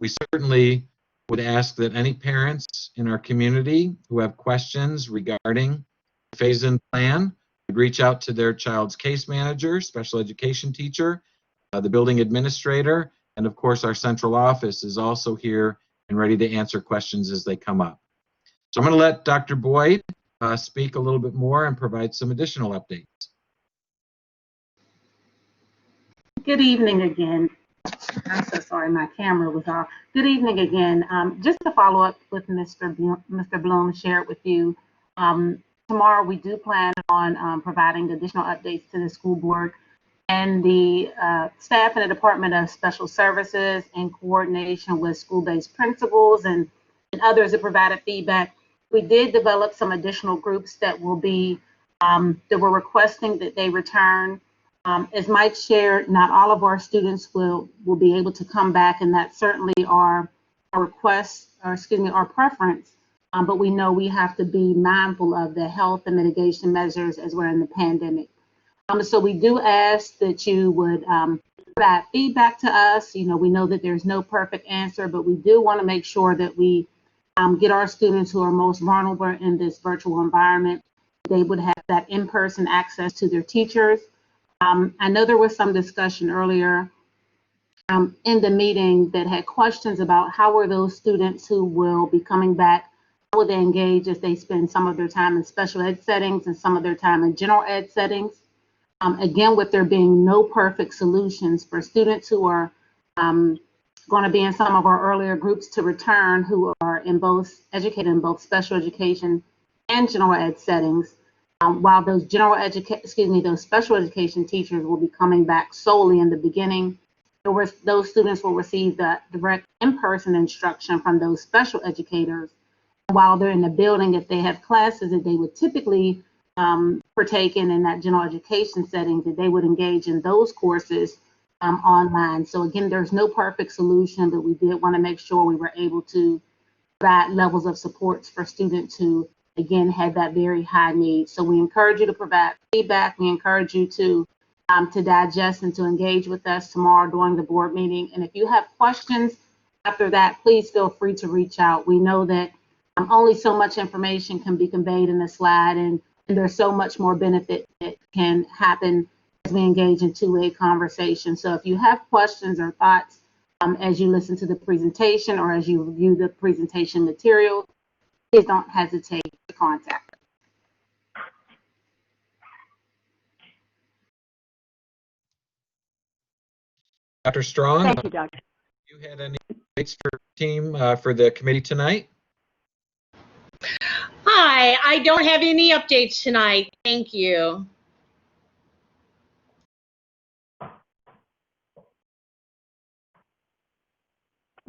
we certainly would ask that any parents in our community who have questions regarding the phase-in plan would reach out to their child's case manager, special education teacher, the building administrator, and of course our central office is also here and ready to answer questions as they come up. So I'm going to let Dr. Boyd speak a little bit more and provide some additional updates. Good evening again. I'm so sorry, my camera was off. Good evening again. Just to follow up with Mr. Bloom shared with you, tomorrow we do plan on providing additional updates to the school board, and the staff in the Department of Special Services in coordination with school-based principals and others that provided feedback. We did develop some additional groups that will be, that we're requesting that they return. As Mike shared, not all of our students will be able to come back, and that's certainly our request, or excuse me, our preference. but we know we have to be mindful of the health and mitigation measures as we're in the pandemic. So we do ask that you would provide feedback to us. You know, we know that there's no perfect answer, but we do want to make sure that we get our students who are most vulnerable in this virtual environment. They would have that in-person access to their teachers. I know there was some discussion earlier in the meeting that had questions about how are those students who will be coming back, how will they engage as they spend some of their time in special ed settings and some of their time in general ed settings. Again, with there being no perfect solutions for students who are going to be in some of our earlier groups to return, who are educated in both special education and general ed settings, while those those special education teachers will be coming back solely in the beginning. Those students will receive the direct in-person instruction from those special educators. While they're in the building, if they have classes that they would typically partake in that general education setting, that they would engage in those courses online. So again, there's no perfect solution, but we did want to make sure we were able to provide levels of supports for students who, again, had that very high need. So we encourage you to provide feedback. We encourage you to digest and to engage with us tomorrow during the board meeting. And if you have questions after that, please feel free to reach out. We know that only so much information can be conveyed in a slide, and there's so much more benefit that can happen as we engage in two-way conversation. So if you have questions or thoughts as you listen to the presentation or as you review the presentation material, please don't hesitate to contact us. Dr. Strong, Thank you, Doctor. You had any updates for team for the committee tonight? Hi, I don't have any updates tonight. Thank you.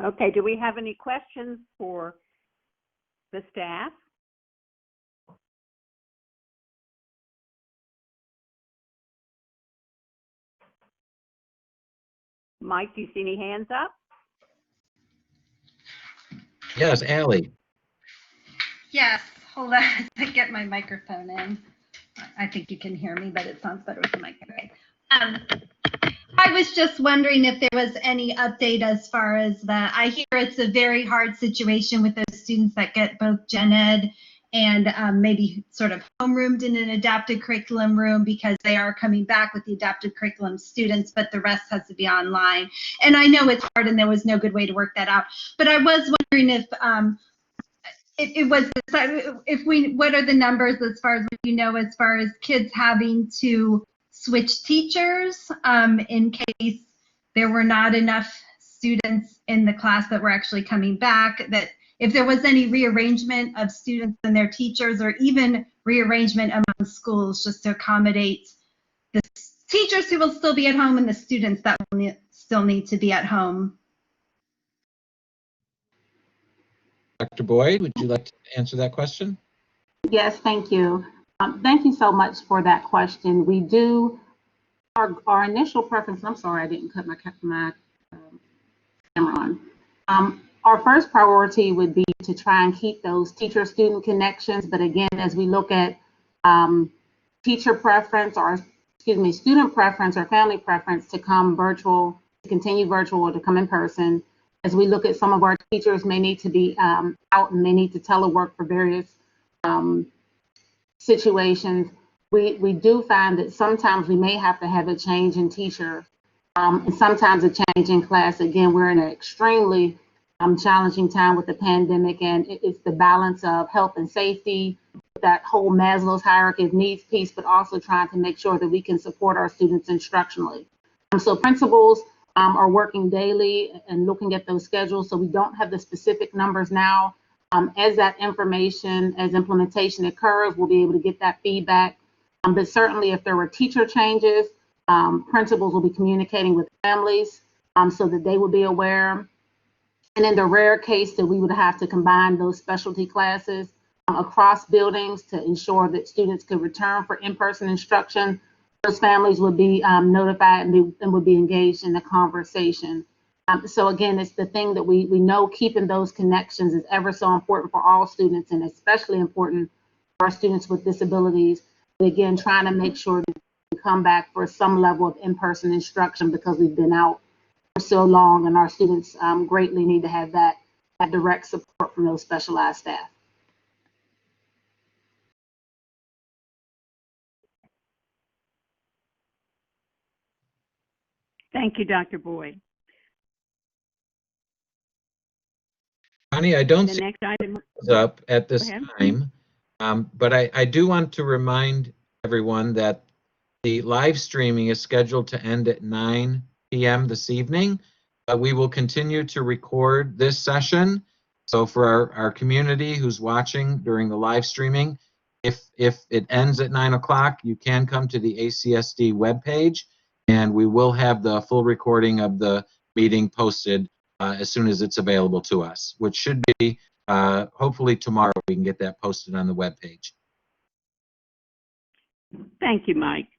Okay, do we have any questions for the staff? Mike, do you see any hands up? Yes, Allie. Yes, hold on to get my microphone in. I think you can hear me, but it sounds better with the mic. Okay. I was just wondering if there was any update as far as I hear it's a very hard situation with those students that get both gen ed and maybe sort of homeroomed in an adapted curriculum room because they are coming back with the adapted curriculum students, but the rest has to be online. And I know it's hard and there was no good way to work that out. But I was wondering if what are the numbers as far as as far as kids having to switch teachers in case there were not enough students in the class that were actually coming back, that if there was any rearrangement of students and their teachers, or even rearrangement among schools just to accommodate the teachers who will still be at home and the students that will still need to be at home. Dr. Boyd, would you like to answer that question? Yes, thank you. Thank you so much for that question. We do, our initial preference, I'm sorry, I didn't cut my camera on. Our first priority would be to try and keep those teacher-student connections. But again, as we look at teacher preference, or student preference or family preference to come virtual, to continue virtual, or to come in person, as we look at some of our teachers may need to be out and may need to telework for various situations, we do find that sometimes we may have to have a change in teacher and sometimes a change in class. Again, we're in an extremely challenging time with the pandemic, and it's the balance of health and safety, that whole Maslow's hierarchy of needs piece, but also trying to make sure that we can support our students instructionally. So principals are working daily and looking at those schedules, so we don't have the specific numbers now. As that information, as implementation occurs, we'll be able to get that feedback. But certainly if there were teacher changes, principals will be communicating with families so that they will be aware. And in the rare case that we would have to combine those specialty classes across buildings to ensure that students could return for in-person instruction, those families would be notified and would be engaged in the conversation. So again, it's the thing that we know keeping those connections is ever so important for all students, and especially important for our students with disabilities. But again, trying to make sure that we come back for some level of in-person instruction because we've been out for so long, and our students greatly need to have that direct support from those specialized staff. Thank you, Dr. Boyd. Connie, I don't The see next item up at this Go ahead. time, but I do want to remind everyone that the live streaming is scheduled to end at 9 p.m. this evening. We will continue to record this session. So for our community who's watching during the live streaming, if it ends at 9 o'clock, you can come to the ACSD webpage, and we will have the full recording of the meeting posted as soon as it's available to us, which should be hopefully tomorrow. We can get that posted on the webpage. Thank you, Mike.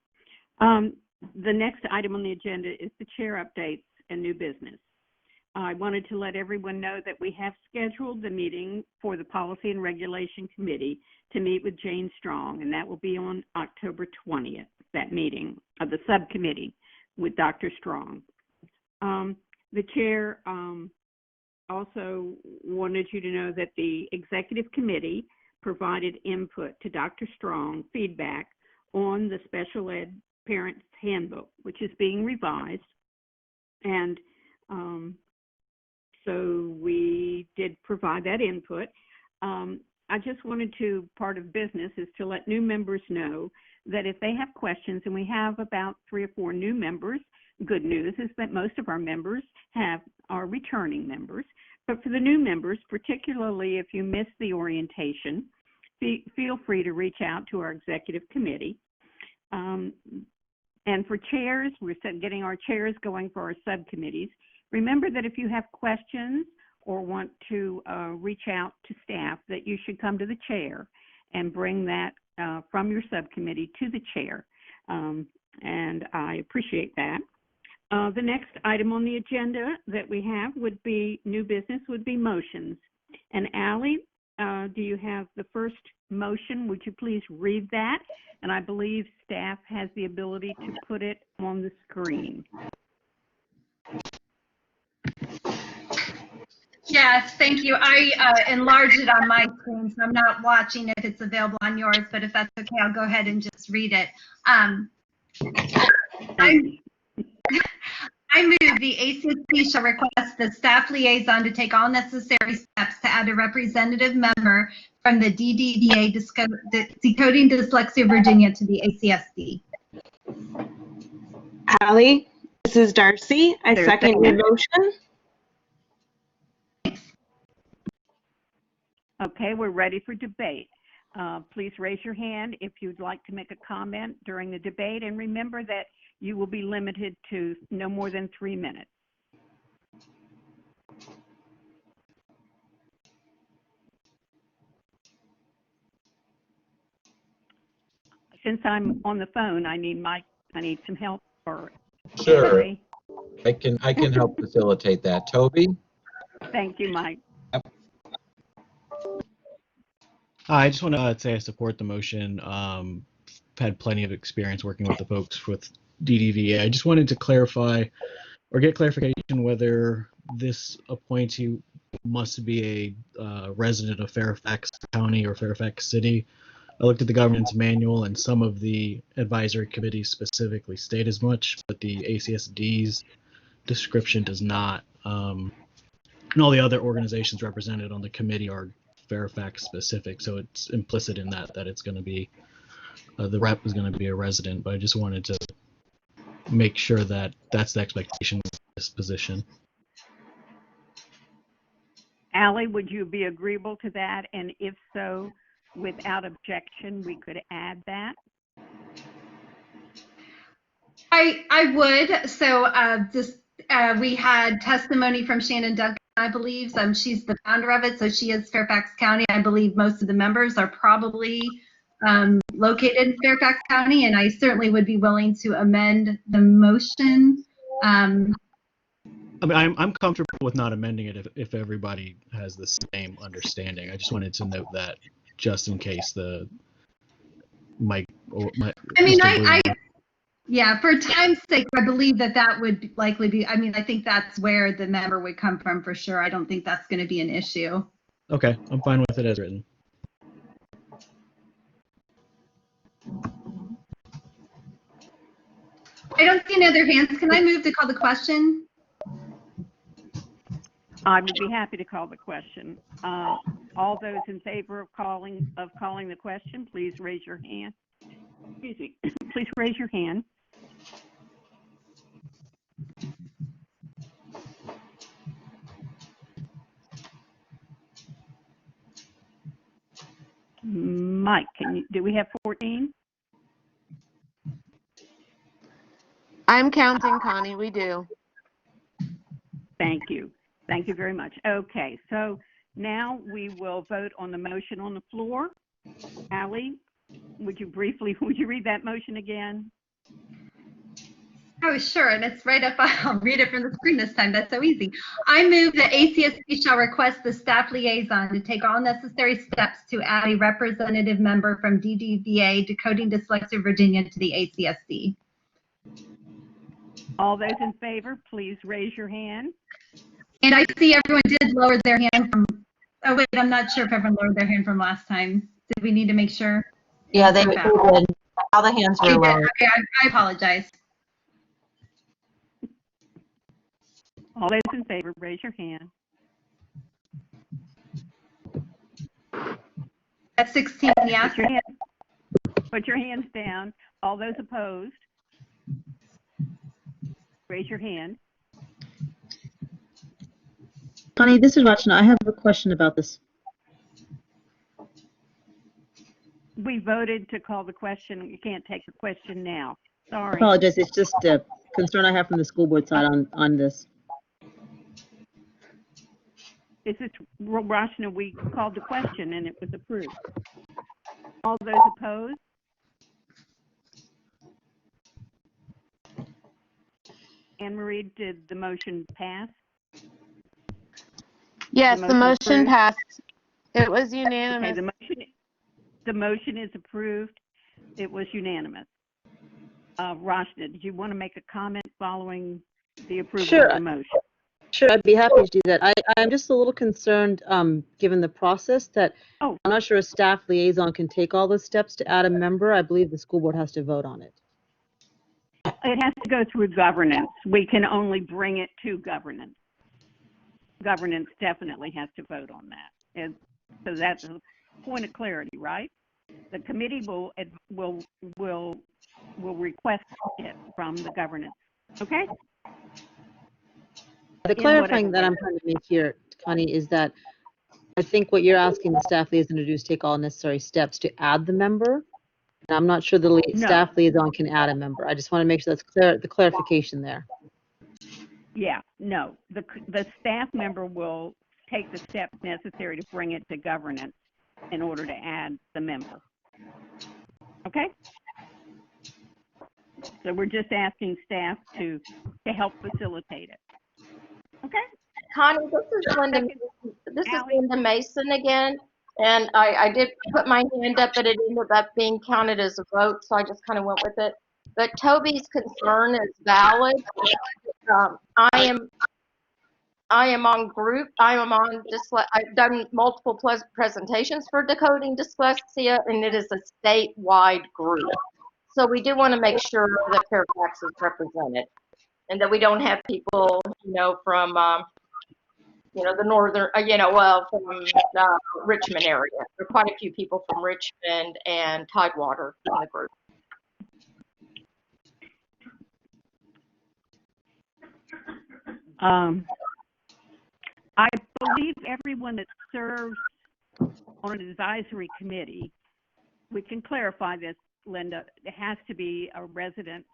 The next item on the agenda is the chair updates and new business. I wanted to let everyone know that we have scheduled the meeting for the Policy and Regulation Committee to meet with Jane Strong, and that will be on October 20th, that meeting of the subcommittee with Dr. Strong. The chair also wanted you to know that the executive committee provided input to Dr. Strong, feedback on the special ed parents handbook, which is being revised. And so we did provide that input. I just wanted to, part of business is to let new members know that if they have questions, and we have about 3 or 4 new members, good news is that most of our members are returning members. But for the new members, particularly if you missed the orientation, feel free to reach out to our executive committee. And for chairs, we're getting our chairs going for our subcommittees. Remember that if you have questions or want to reach out to staff, that you should come to the chair and bring that from your subcommittee to the chair. And I appreciate that. The next item on the agenda that we have would be new business, would be motions. And Allie, do you have the first motion? Would you please read that? And I believe staff has the ability to put it on the screen. Yes, thank you. I enlarged it on my screen, so I'm not watching if it's available on yours, but if that's okay, I'll go ahead and just read it. I move the ACSD shall request the staff liaison to take all necessary steps to add a representative member from the DDVA Decoding Dyslexia Virginia to the ACSD. Allie, this is Darcy. I second your motion. Okay, we're ready for debate. Please raise your hand if you'd like to make a comment during the debate, and remember that you will be limited to no more than 3 minutes. Since I'm on the phone, I need some help. For Sure, I can help facilitate that. Toby? Thank you, Mike. I just want to say I support the motion. Had plenty of experience working with the folks with DDVA. I just wanted to clarify or get clarification whether this appointee must be a resident of Fairfax County or Fairfax City. I looked at the governance manual, and some of the advisory committees specifically state as much, but the ACSD's description does not. And all the other organizations represented on the committee are Fairfax specific, so it's implicit in that it's going to be the rep is going to be a resident. But I just wanted to make sure that that's the expectation of this position. Allie, would you be agreeable to that? And if so, without objection, we could add that. I would. So we had testimony from Shannon Duncan, I believe. She's the founder of it, so she is Fairfax County. I believe most of the members are probably located in Fairfax County, and I certainly would be willing to amend the motion I mean, I'm comfortable with not amending it if everybody has the same understanding. I just wanted to note that just in case the Mike or I mean, Mr. Bloom. Yeah, for time's sake, I believe that would likely be, I mean, I think that's where the member would come from for sure. I don't think that's going to be an issue. Okay, I'm fine with it as written. I don't see any other hands. Can I move to call the question? I would be happy to call the question. All those in favor of calling the question, please raise your hand. Excuse me. Please raise your hand. Mike, do we have 14? I'm counting, Connie. We do. Thank you. Thank you very much. Okay, so now we will vote on the motion on the floor. Allie, would you read that motion again? Oh, sure, and it's right up. I'll read it from the screen this time. That's so easy. I move that ACSD shall request the staff liaison to take all necessary steps to add a representative member from DDVA, Decoding Dyslexia Virginia, to the ACSD. All those in favor, please raise your hand. And I see everyone did lower their hand from, oh wait, I'm not sure if everyone lowered their hand from last time. Did we need to make sure? Yeah, they did. All the hands were lowered. Okay, I apologize. All those in favor, raise your hand. That's 16, yes. Put your hands down. All those opposed, raise your hand. Connie, this is Rachna. I have a question about this. We voted to call the question. You can't take the question now. I Sorry. apologize. It's just a concern I have from the school board side on this. This is Rachna. We called the question and it was approved. All those opposed? Anne Marie, did the motion pass? Yes, the motion approved? passed. It was unanimous. Okay, the motion is approved. It was unanimous. Rachna, did you want to make a comment following the approval of the motion? Sure, I'd be happy to do that. I'm just a little concerned, given the process, that I'm not sure a staff liaison can take all the steps to add a member. I believe the school board has to vote on it. It has to go through governance. We can only bring it to governance. Governance definitely has to vote on that. And so that's a point of clarity, right? The committee will request it from the governance. Okay? The clarifying that I'm trying to make here, Connie, is that I think what you're asking the staff liaison to do is take all necessary steps to add the member. And I'm not sure the staff liaison can add a member. I just want to make sure that's clear, the clarification there. Yeah, no. The staff member will take the steps necessary to bring it to governance in order to add the member. Okay? So we're just asking staff to help facilitate it. Okay? Connie, this is Linda Mason again, and I did put my hand up, but it ended up being counted as a vote, so I just kind of went with it. But Toby's concern is valid. I am on group. I've done multiple presentations for Decoding Dyslexia, and it is a statewide group. So we do want to make sure that Fairfax is represented, and that we don't have people, from, the northern, from the Richmond area. There are quite a few people from Richmond and Tidewater in the group. I believe everyone that serves on an advisory committee, we can clarify this, Linda, it has to be a resident,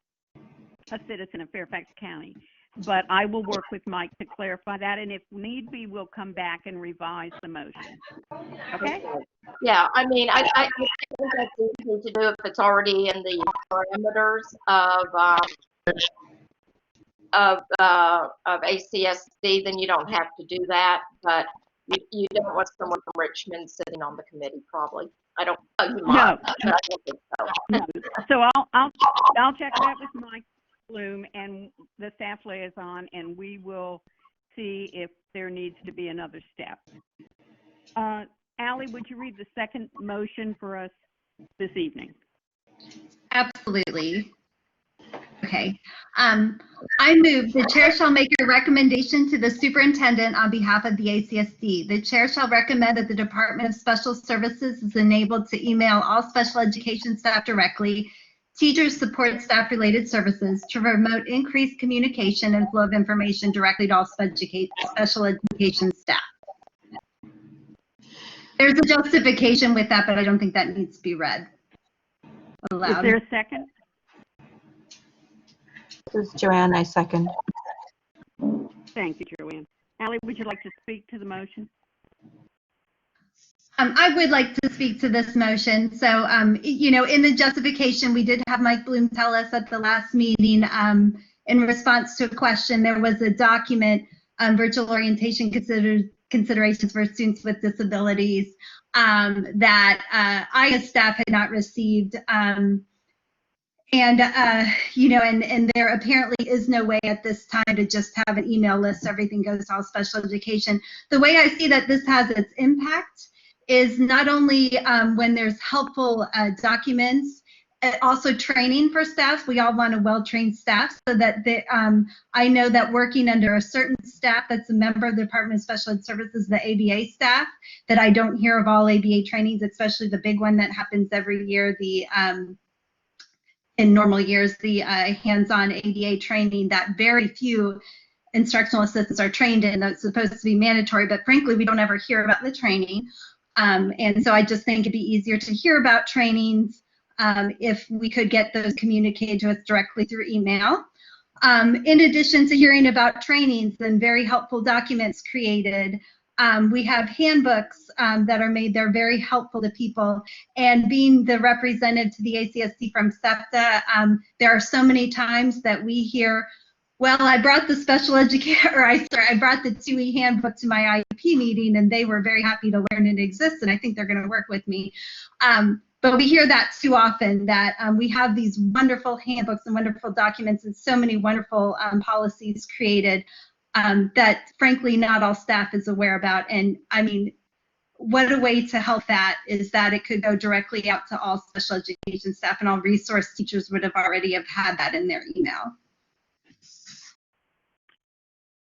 a citizen of Fairfax County. But I will work with Mike to clarify that, and if need be, we'll come back and revise the motion. Okay? Yeah, I mean, I think that's easy to do if it's already in the parameters of of ACSD, then you don't have to do that. But you don't want someone from Richmond sitting on the committee, probably. I don't. You might, but I don't think so. No. So I'll check that with Mike Bloom and the staff liaison, and we will see if there needs to be another step. Allie, would you read the second motion for us this evening? Absolutely. Okay. I move the chair shall make a recommendation to the superintendent on behalf of the ACSD. The chair shall recommend that the Department of Special Services is enabled to email all special education staff directly, teachers, support staff related services to promote increased communication and flow of information directly to all special education staff. There's a justification with that, but I don't think that needs to be read aloud. Is there a second? This is Joanne, I second. Thank you, Joanne. Allie, would you like to speak to the motion? I would like to speak to this motion. So, you know, in the justification, we did have Mike Bloom tell us at the last meeting, in response to a question, there was a document, virtual orientation considerations for students with disabilities, that IS staff had not received. You know, and there apparently is no way at this time to just have an email list. Everything goes to all special education. The way I see that this has its impact is not only when there's helpful documents, also training for staff. We all want a well-trained staff so that they, I know that working under a certain staff that's a member of the Department of Special Ed Services, the ABA staff, that I don't hear of all ABA trainings, especially the big one that happens every year, the in normal years, the hands-on ABA training that very few instructional assistants are trained in. That's supposed to be mandatory, but frankly, we don't ever hear about the training. And so I just think it'd be easier to hear about trainings if we could get those communicated to us directly through email. In addition to hearing about trainings, then very helpful documents created. We have handbooks that are made. They're very helpful to people. And being the representative to the ACSD from SEPTA, there are so many times that we hear, well, I brought the special educator, or I brought the 2E handbook to my IEP meeting, and they were very happy to learn it exists, and I think they're going to work with me. But we hear that too often, that we have these wonderful handbooks and wonderful documents and so many wonderful policies created that, frankly, not all staff is aware about. And I mean, what a way to help that is that it could go directly out to all special education staff, and all resource teachers would have already have had that in their email.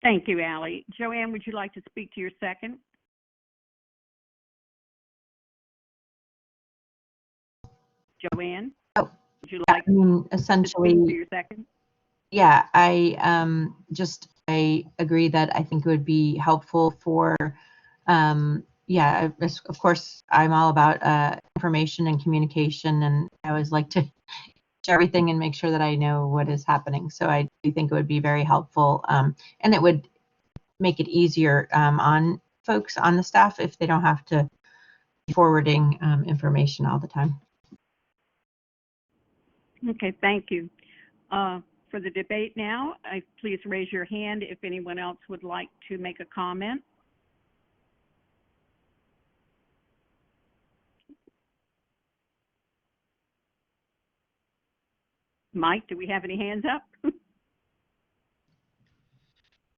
Thank you, Allie. Joanne, would you like to speak to your second? Joanne, would you like essentially, to speak to your second? Yeah, I agree that I think it would be helpful for, yeah, of course, I'm all about information and communication, and I always like to share everything and make sure that I know what is happening. So I do think it would be very helpful, and it would make it easier on folks on the staff if they don't have to be forwarding information all the time. Okay, thank you. For the debate now, please raise your hand if anyone else would like to make a comment. Mike, do we have any hands up?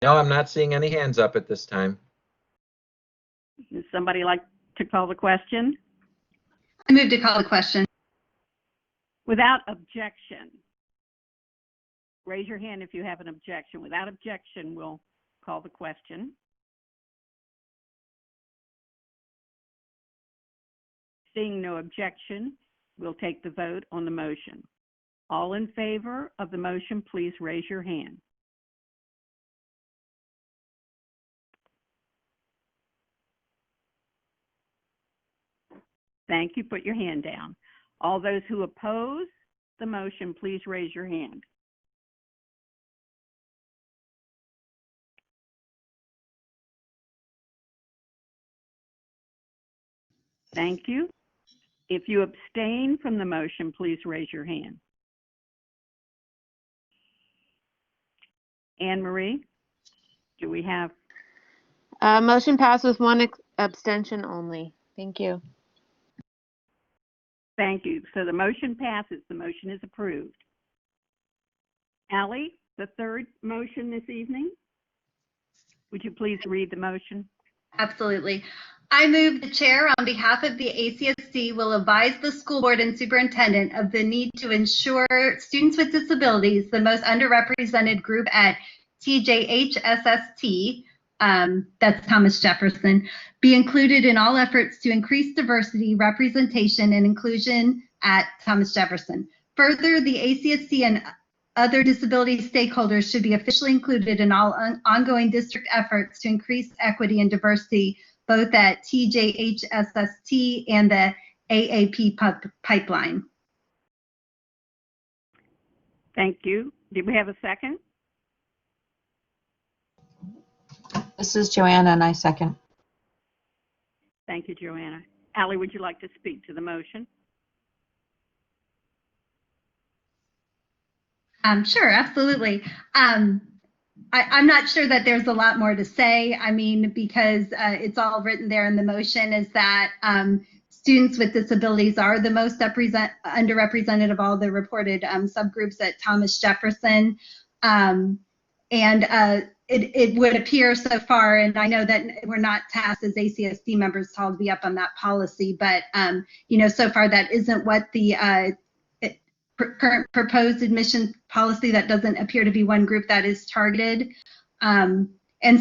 No, I'm not seeing any hands up at this time. Does somebody like to call the question? I move to call the question. Without objection. Raise your hand if you have an objection. Without objection, we'll call the question. Seeing no objection, we'll take the vote on the motion. All in favor of the motion, please raise your hand. Thank you. Put your hand down. All those who oppose the motion, please raise your hand. Thank you. If you abstain from the motion, please raise your hand. Anne Marie, do we have? Motion passed with one abstention only. Thank you. Thank you. So the motion passes. The motion is approved. Allie, the third motion this evening. Would you please read the motion? Absolutely. I move the chair on behalf of the ACSD will advise the school board and superintendent of the need to ensure students with disabilities, the most underrepresented group at TJHSST, that's Thomas Jefferson, be included in all efforts to increase diversity, representation, and inclusion at Thomas Jefferson. Further, the ACSD and other disability stakeholders should be officially included in all ongoing district efforts to increase equity and diversity, both at TJHSST and the AAP pipeline. Thank you. Did we have a second? This is Joanna, and I second. Thank you, Joanna. Allie, would you like to speak to the motion? Sure, absolutely. I'm not sure that there's a lot more to say. I mean, because it's all written there in the motion is that students with disabilities are the most underrepresented of all the reported subgroups at Thomas Jefferson. It would appear so far, and I know that we're not tasked as ACSD members to be up on that policy, but so far that isn't what the current proposed admission policy. That doesn't appear to be one group that is targeted. And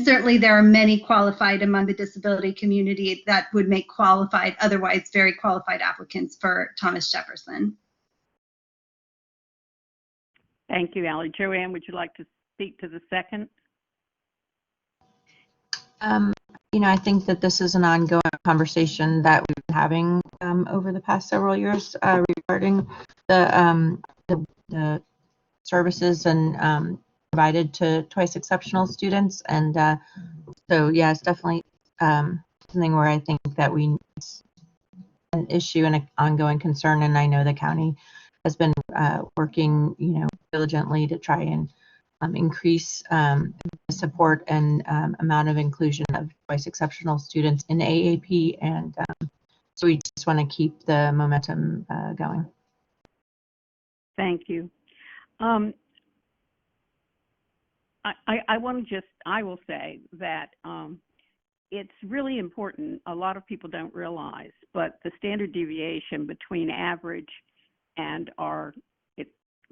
certainly there are many qualified among the disability community that would make qualified, otherwise very qualified applicants for Thomas Jefferson. Thank you, Allie. Joanne, would you like to speak to the second? I think that this is an ongoing conversation that we've been having over the past several years regarding the services and provided to twice exceptional students. And so, yeah, it's definitely something where I think that it's an issue and an ongoing concern. And I know the county has been working, diligently to try and increase support and amount of inclusion of twice exceptional students in AAP, and so we just want to keep the momentum going. Thank you. I will say that it's really important. A lot of people don't realize, but the standard deviation between average and our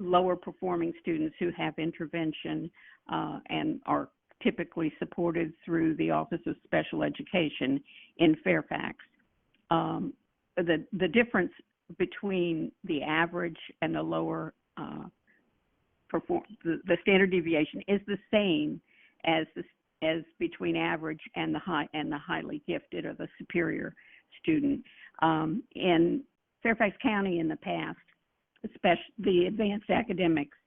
lower performing students who have intervention and are typically supported through the Office of Special Education in Fairfax. The difference between the average and the lower the standard deviation is the same as between average and the highly gifted or the superior student. In Fairfax County in the past, especially the advanced academics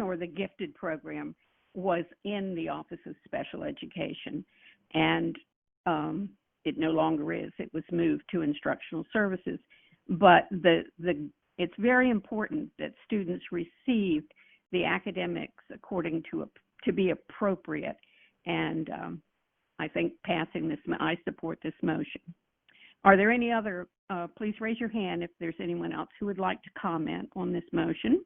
or the gifted program was in the Office of Special Education, and it no longer is. It was moved to instructional services. But it's very important that students receive the academics according to be appropriate, and I think I support this motion. Are there any other, please raise your hand if there's anyone else who would like to comment on this motion.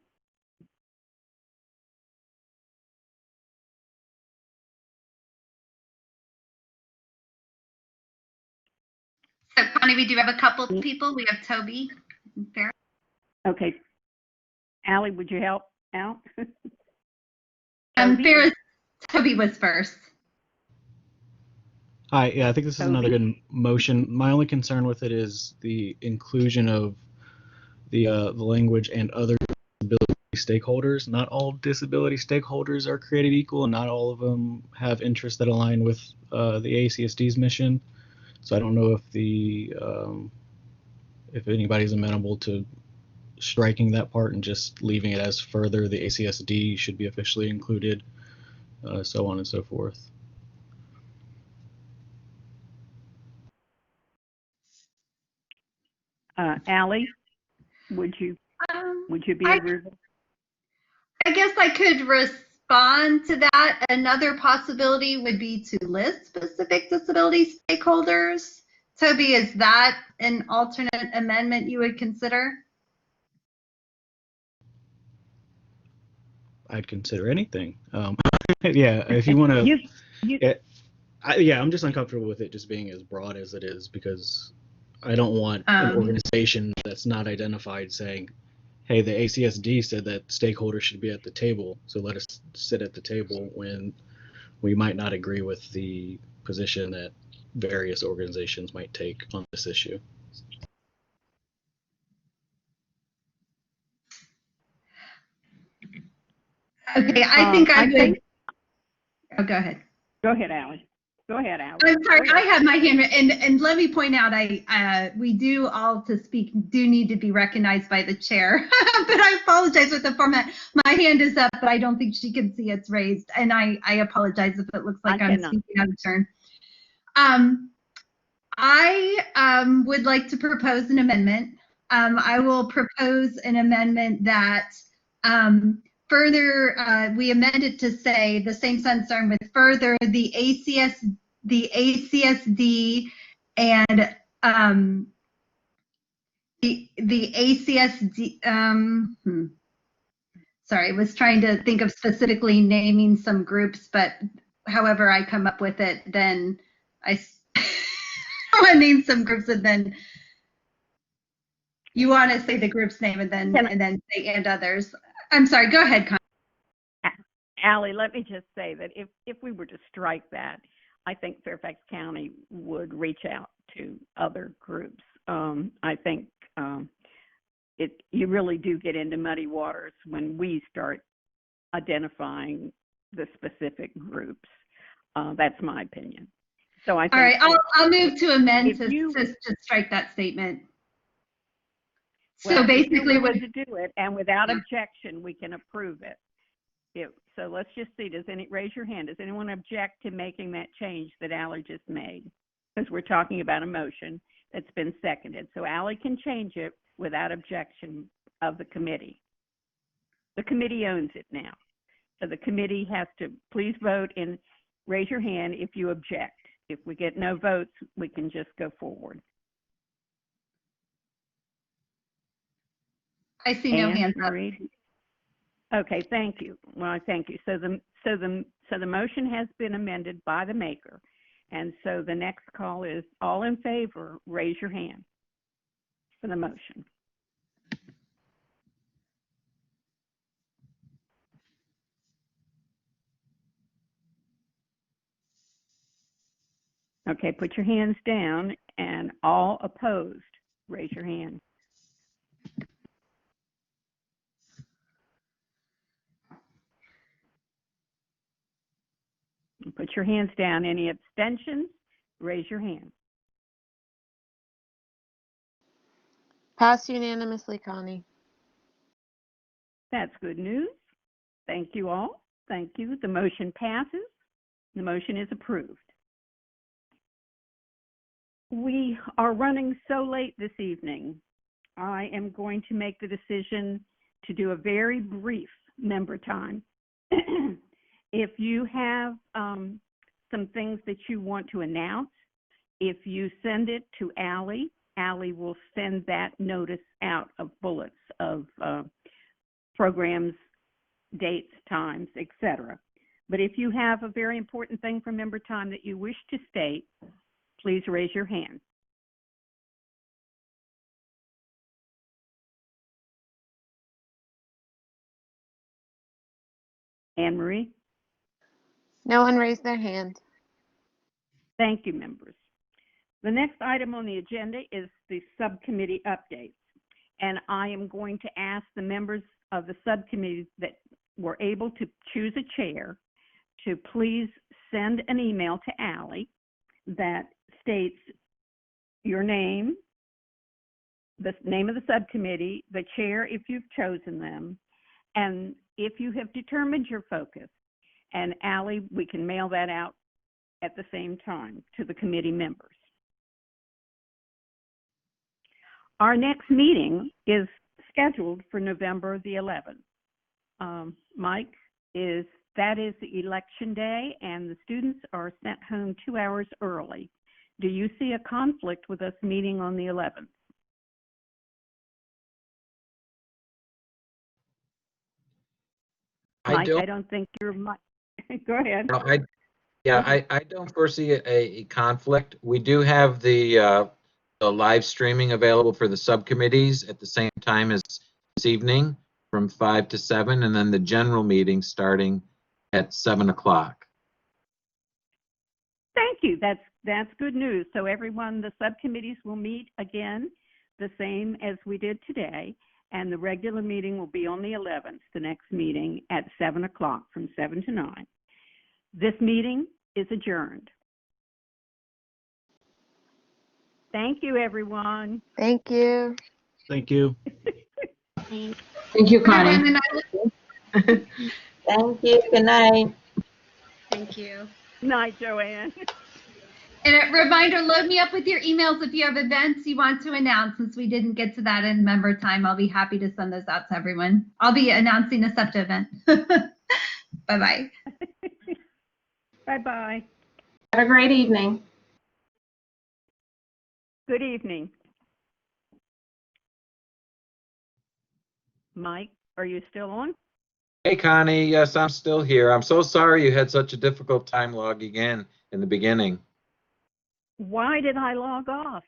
So, Connie, we do have a couple people. We have Toby and Farrah. Okay. Allie, would you help out? Farrah, Toby was first. Hi, yeah, I think this is another good motion. My only concern with it is the inclusion of the language and other disability stakeholders. Not all disability stakeholders are created equal, and not all of them have interests that align with the ACSD's mission. So I don't know if anybody's amenable to striking that part and just leaving it as further. The ACSD should be officially included, so on and so forth. Allie, would you be able to? I guess I could respond respond to that, another possibility would be to list specific disability stakeholders. Toby, is that an alternate amendment you would consider? I'd consider anything. Yeah, if you want to. Yeah, I'm just uncomfortable with it just being as broad as it is because I don't want an organization that's not identified saying, hey, the ACSD said that stakeholders should be at the table, so let us sit at the table when we might not agree with the position that various organizations might take on this issue. Okay, I think I would. Oh, go ahead. Go ahead, Allie. Go ahead, Allie. I'm sorry, I had my hand, and let me point out, we do all to speak do need to be recognized by the chair, but I apologize with the format. My hand is up, but I don't think she can see it's raised, and I apologize if it looks like I'm speaking out of turn. I would like to propose an amendment. I will propose an amendment that further, we amend it to say the same sentence starting with further the ACSD and the ACSD. Sorry, I was trying to think of specifically naming some groups, but however I come up with it, then I want to name some groups, and then you want to say the group's name, and then say and others. I'm sorry. Go ahead, Con. Allie, let me just say that if we were to strike that, I think Fairfax County would reach out to other groups. I think you really do get into muddy waters when we start identifying the specific groups. That's my opinion. So I think. All right, I'll move to amend to strike that statement. Well, so basically, to do it, and without objection, we can approve it. So let's just see. Raise your hand? Does anyone object to making that change that Allie just made? Because we're talking about a motion that's been seconded. So Allie can change it without objection of the committee. The committee owns it now. So the committee has to please vote and raise your hand if you object. If we get no votes, we can just go forward. I see no hands up. Okay, thank you. Well, thank you. So the motion has been amended by the maker, and so the next call is all in favor. Raise your hand for the motion. Okay, put your hands down, and all opposed, raise your hand. Put your hands down. Any abstentions? Raise your hand. Passed unanimously, Connie. That's good news. Thank you all. Thank you. The motion passes. The motion is approved. We are running so late this evening. I am going to make the decision to do a very brief member time. If you have some things that you want to announce, if you send it to Allie, Allie will send that notice out of bullets of programs, dates, times, etc. But if you have a very important thing for member time that you wish to state, please raise your hand. Anne Marie? No one raised their hand. Thank you, members. The next item on the agenda is the subcommittee updates. And I am going to ask the members of the subcommittee that were able to choose a chair to please send an email to Allie that states your name, the name of the subcommittee, the chair if you've chosen them, and if you have determined your focus. And Allie, we can mail that out at the same time to the committee members. Our next meeting is scheduled for November the 11th. Mike, is That is the election day, and the students are sent home 2 hours early. Do you see a conflict with us meeting on the 11th? Mike, I don't think you're. Go ahead. No, I don't foresee a conflict. We do have the live streaming available for the subcommittees at the same time as this evening from 5 to 7, and then the general meeting starting at 7 o'clock. Thank you. That's good news. So everyone, the subcommittees will meet again the same as we did today, and the regular meeting will be on the 11th, the next meeting at 7 o'clock from 7 to 9. This meeting is adjourned. Thank you, everyone. Thank you. Thank you. Thank you, Connie. Thank you. Good night. Thank you. Night, Joanne. And a reminder, load me up with your emails if you have events you want to announce. Since we didn't get to that in member time, I'll be happy to send those out to everyone. I'll be announcing a SEPTA event. Bye-bye. Bye-bye. Have a great evening. Good evening. Mike, are you still on? Hey, Connie. Yes, I'm still here. I'm so sorry you had such a difficult time logging in the beginning. Why did I log off?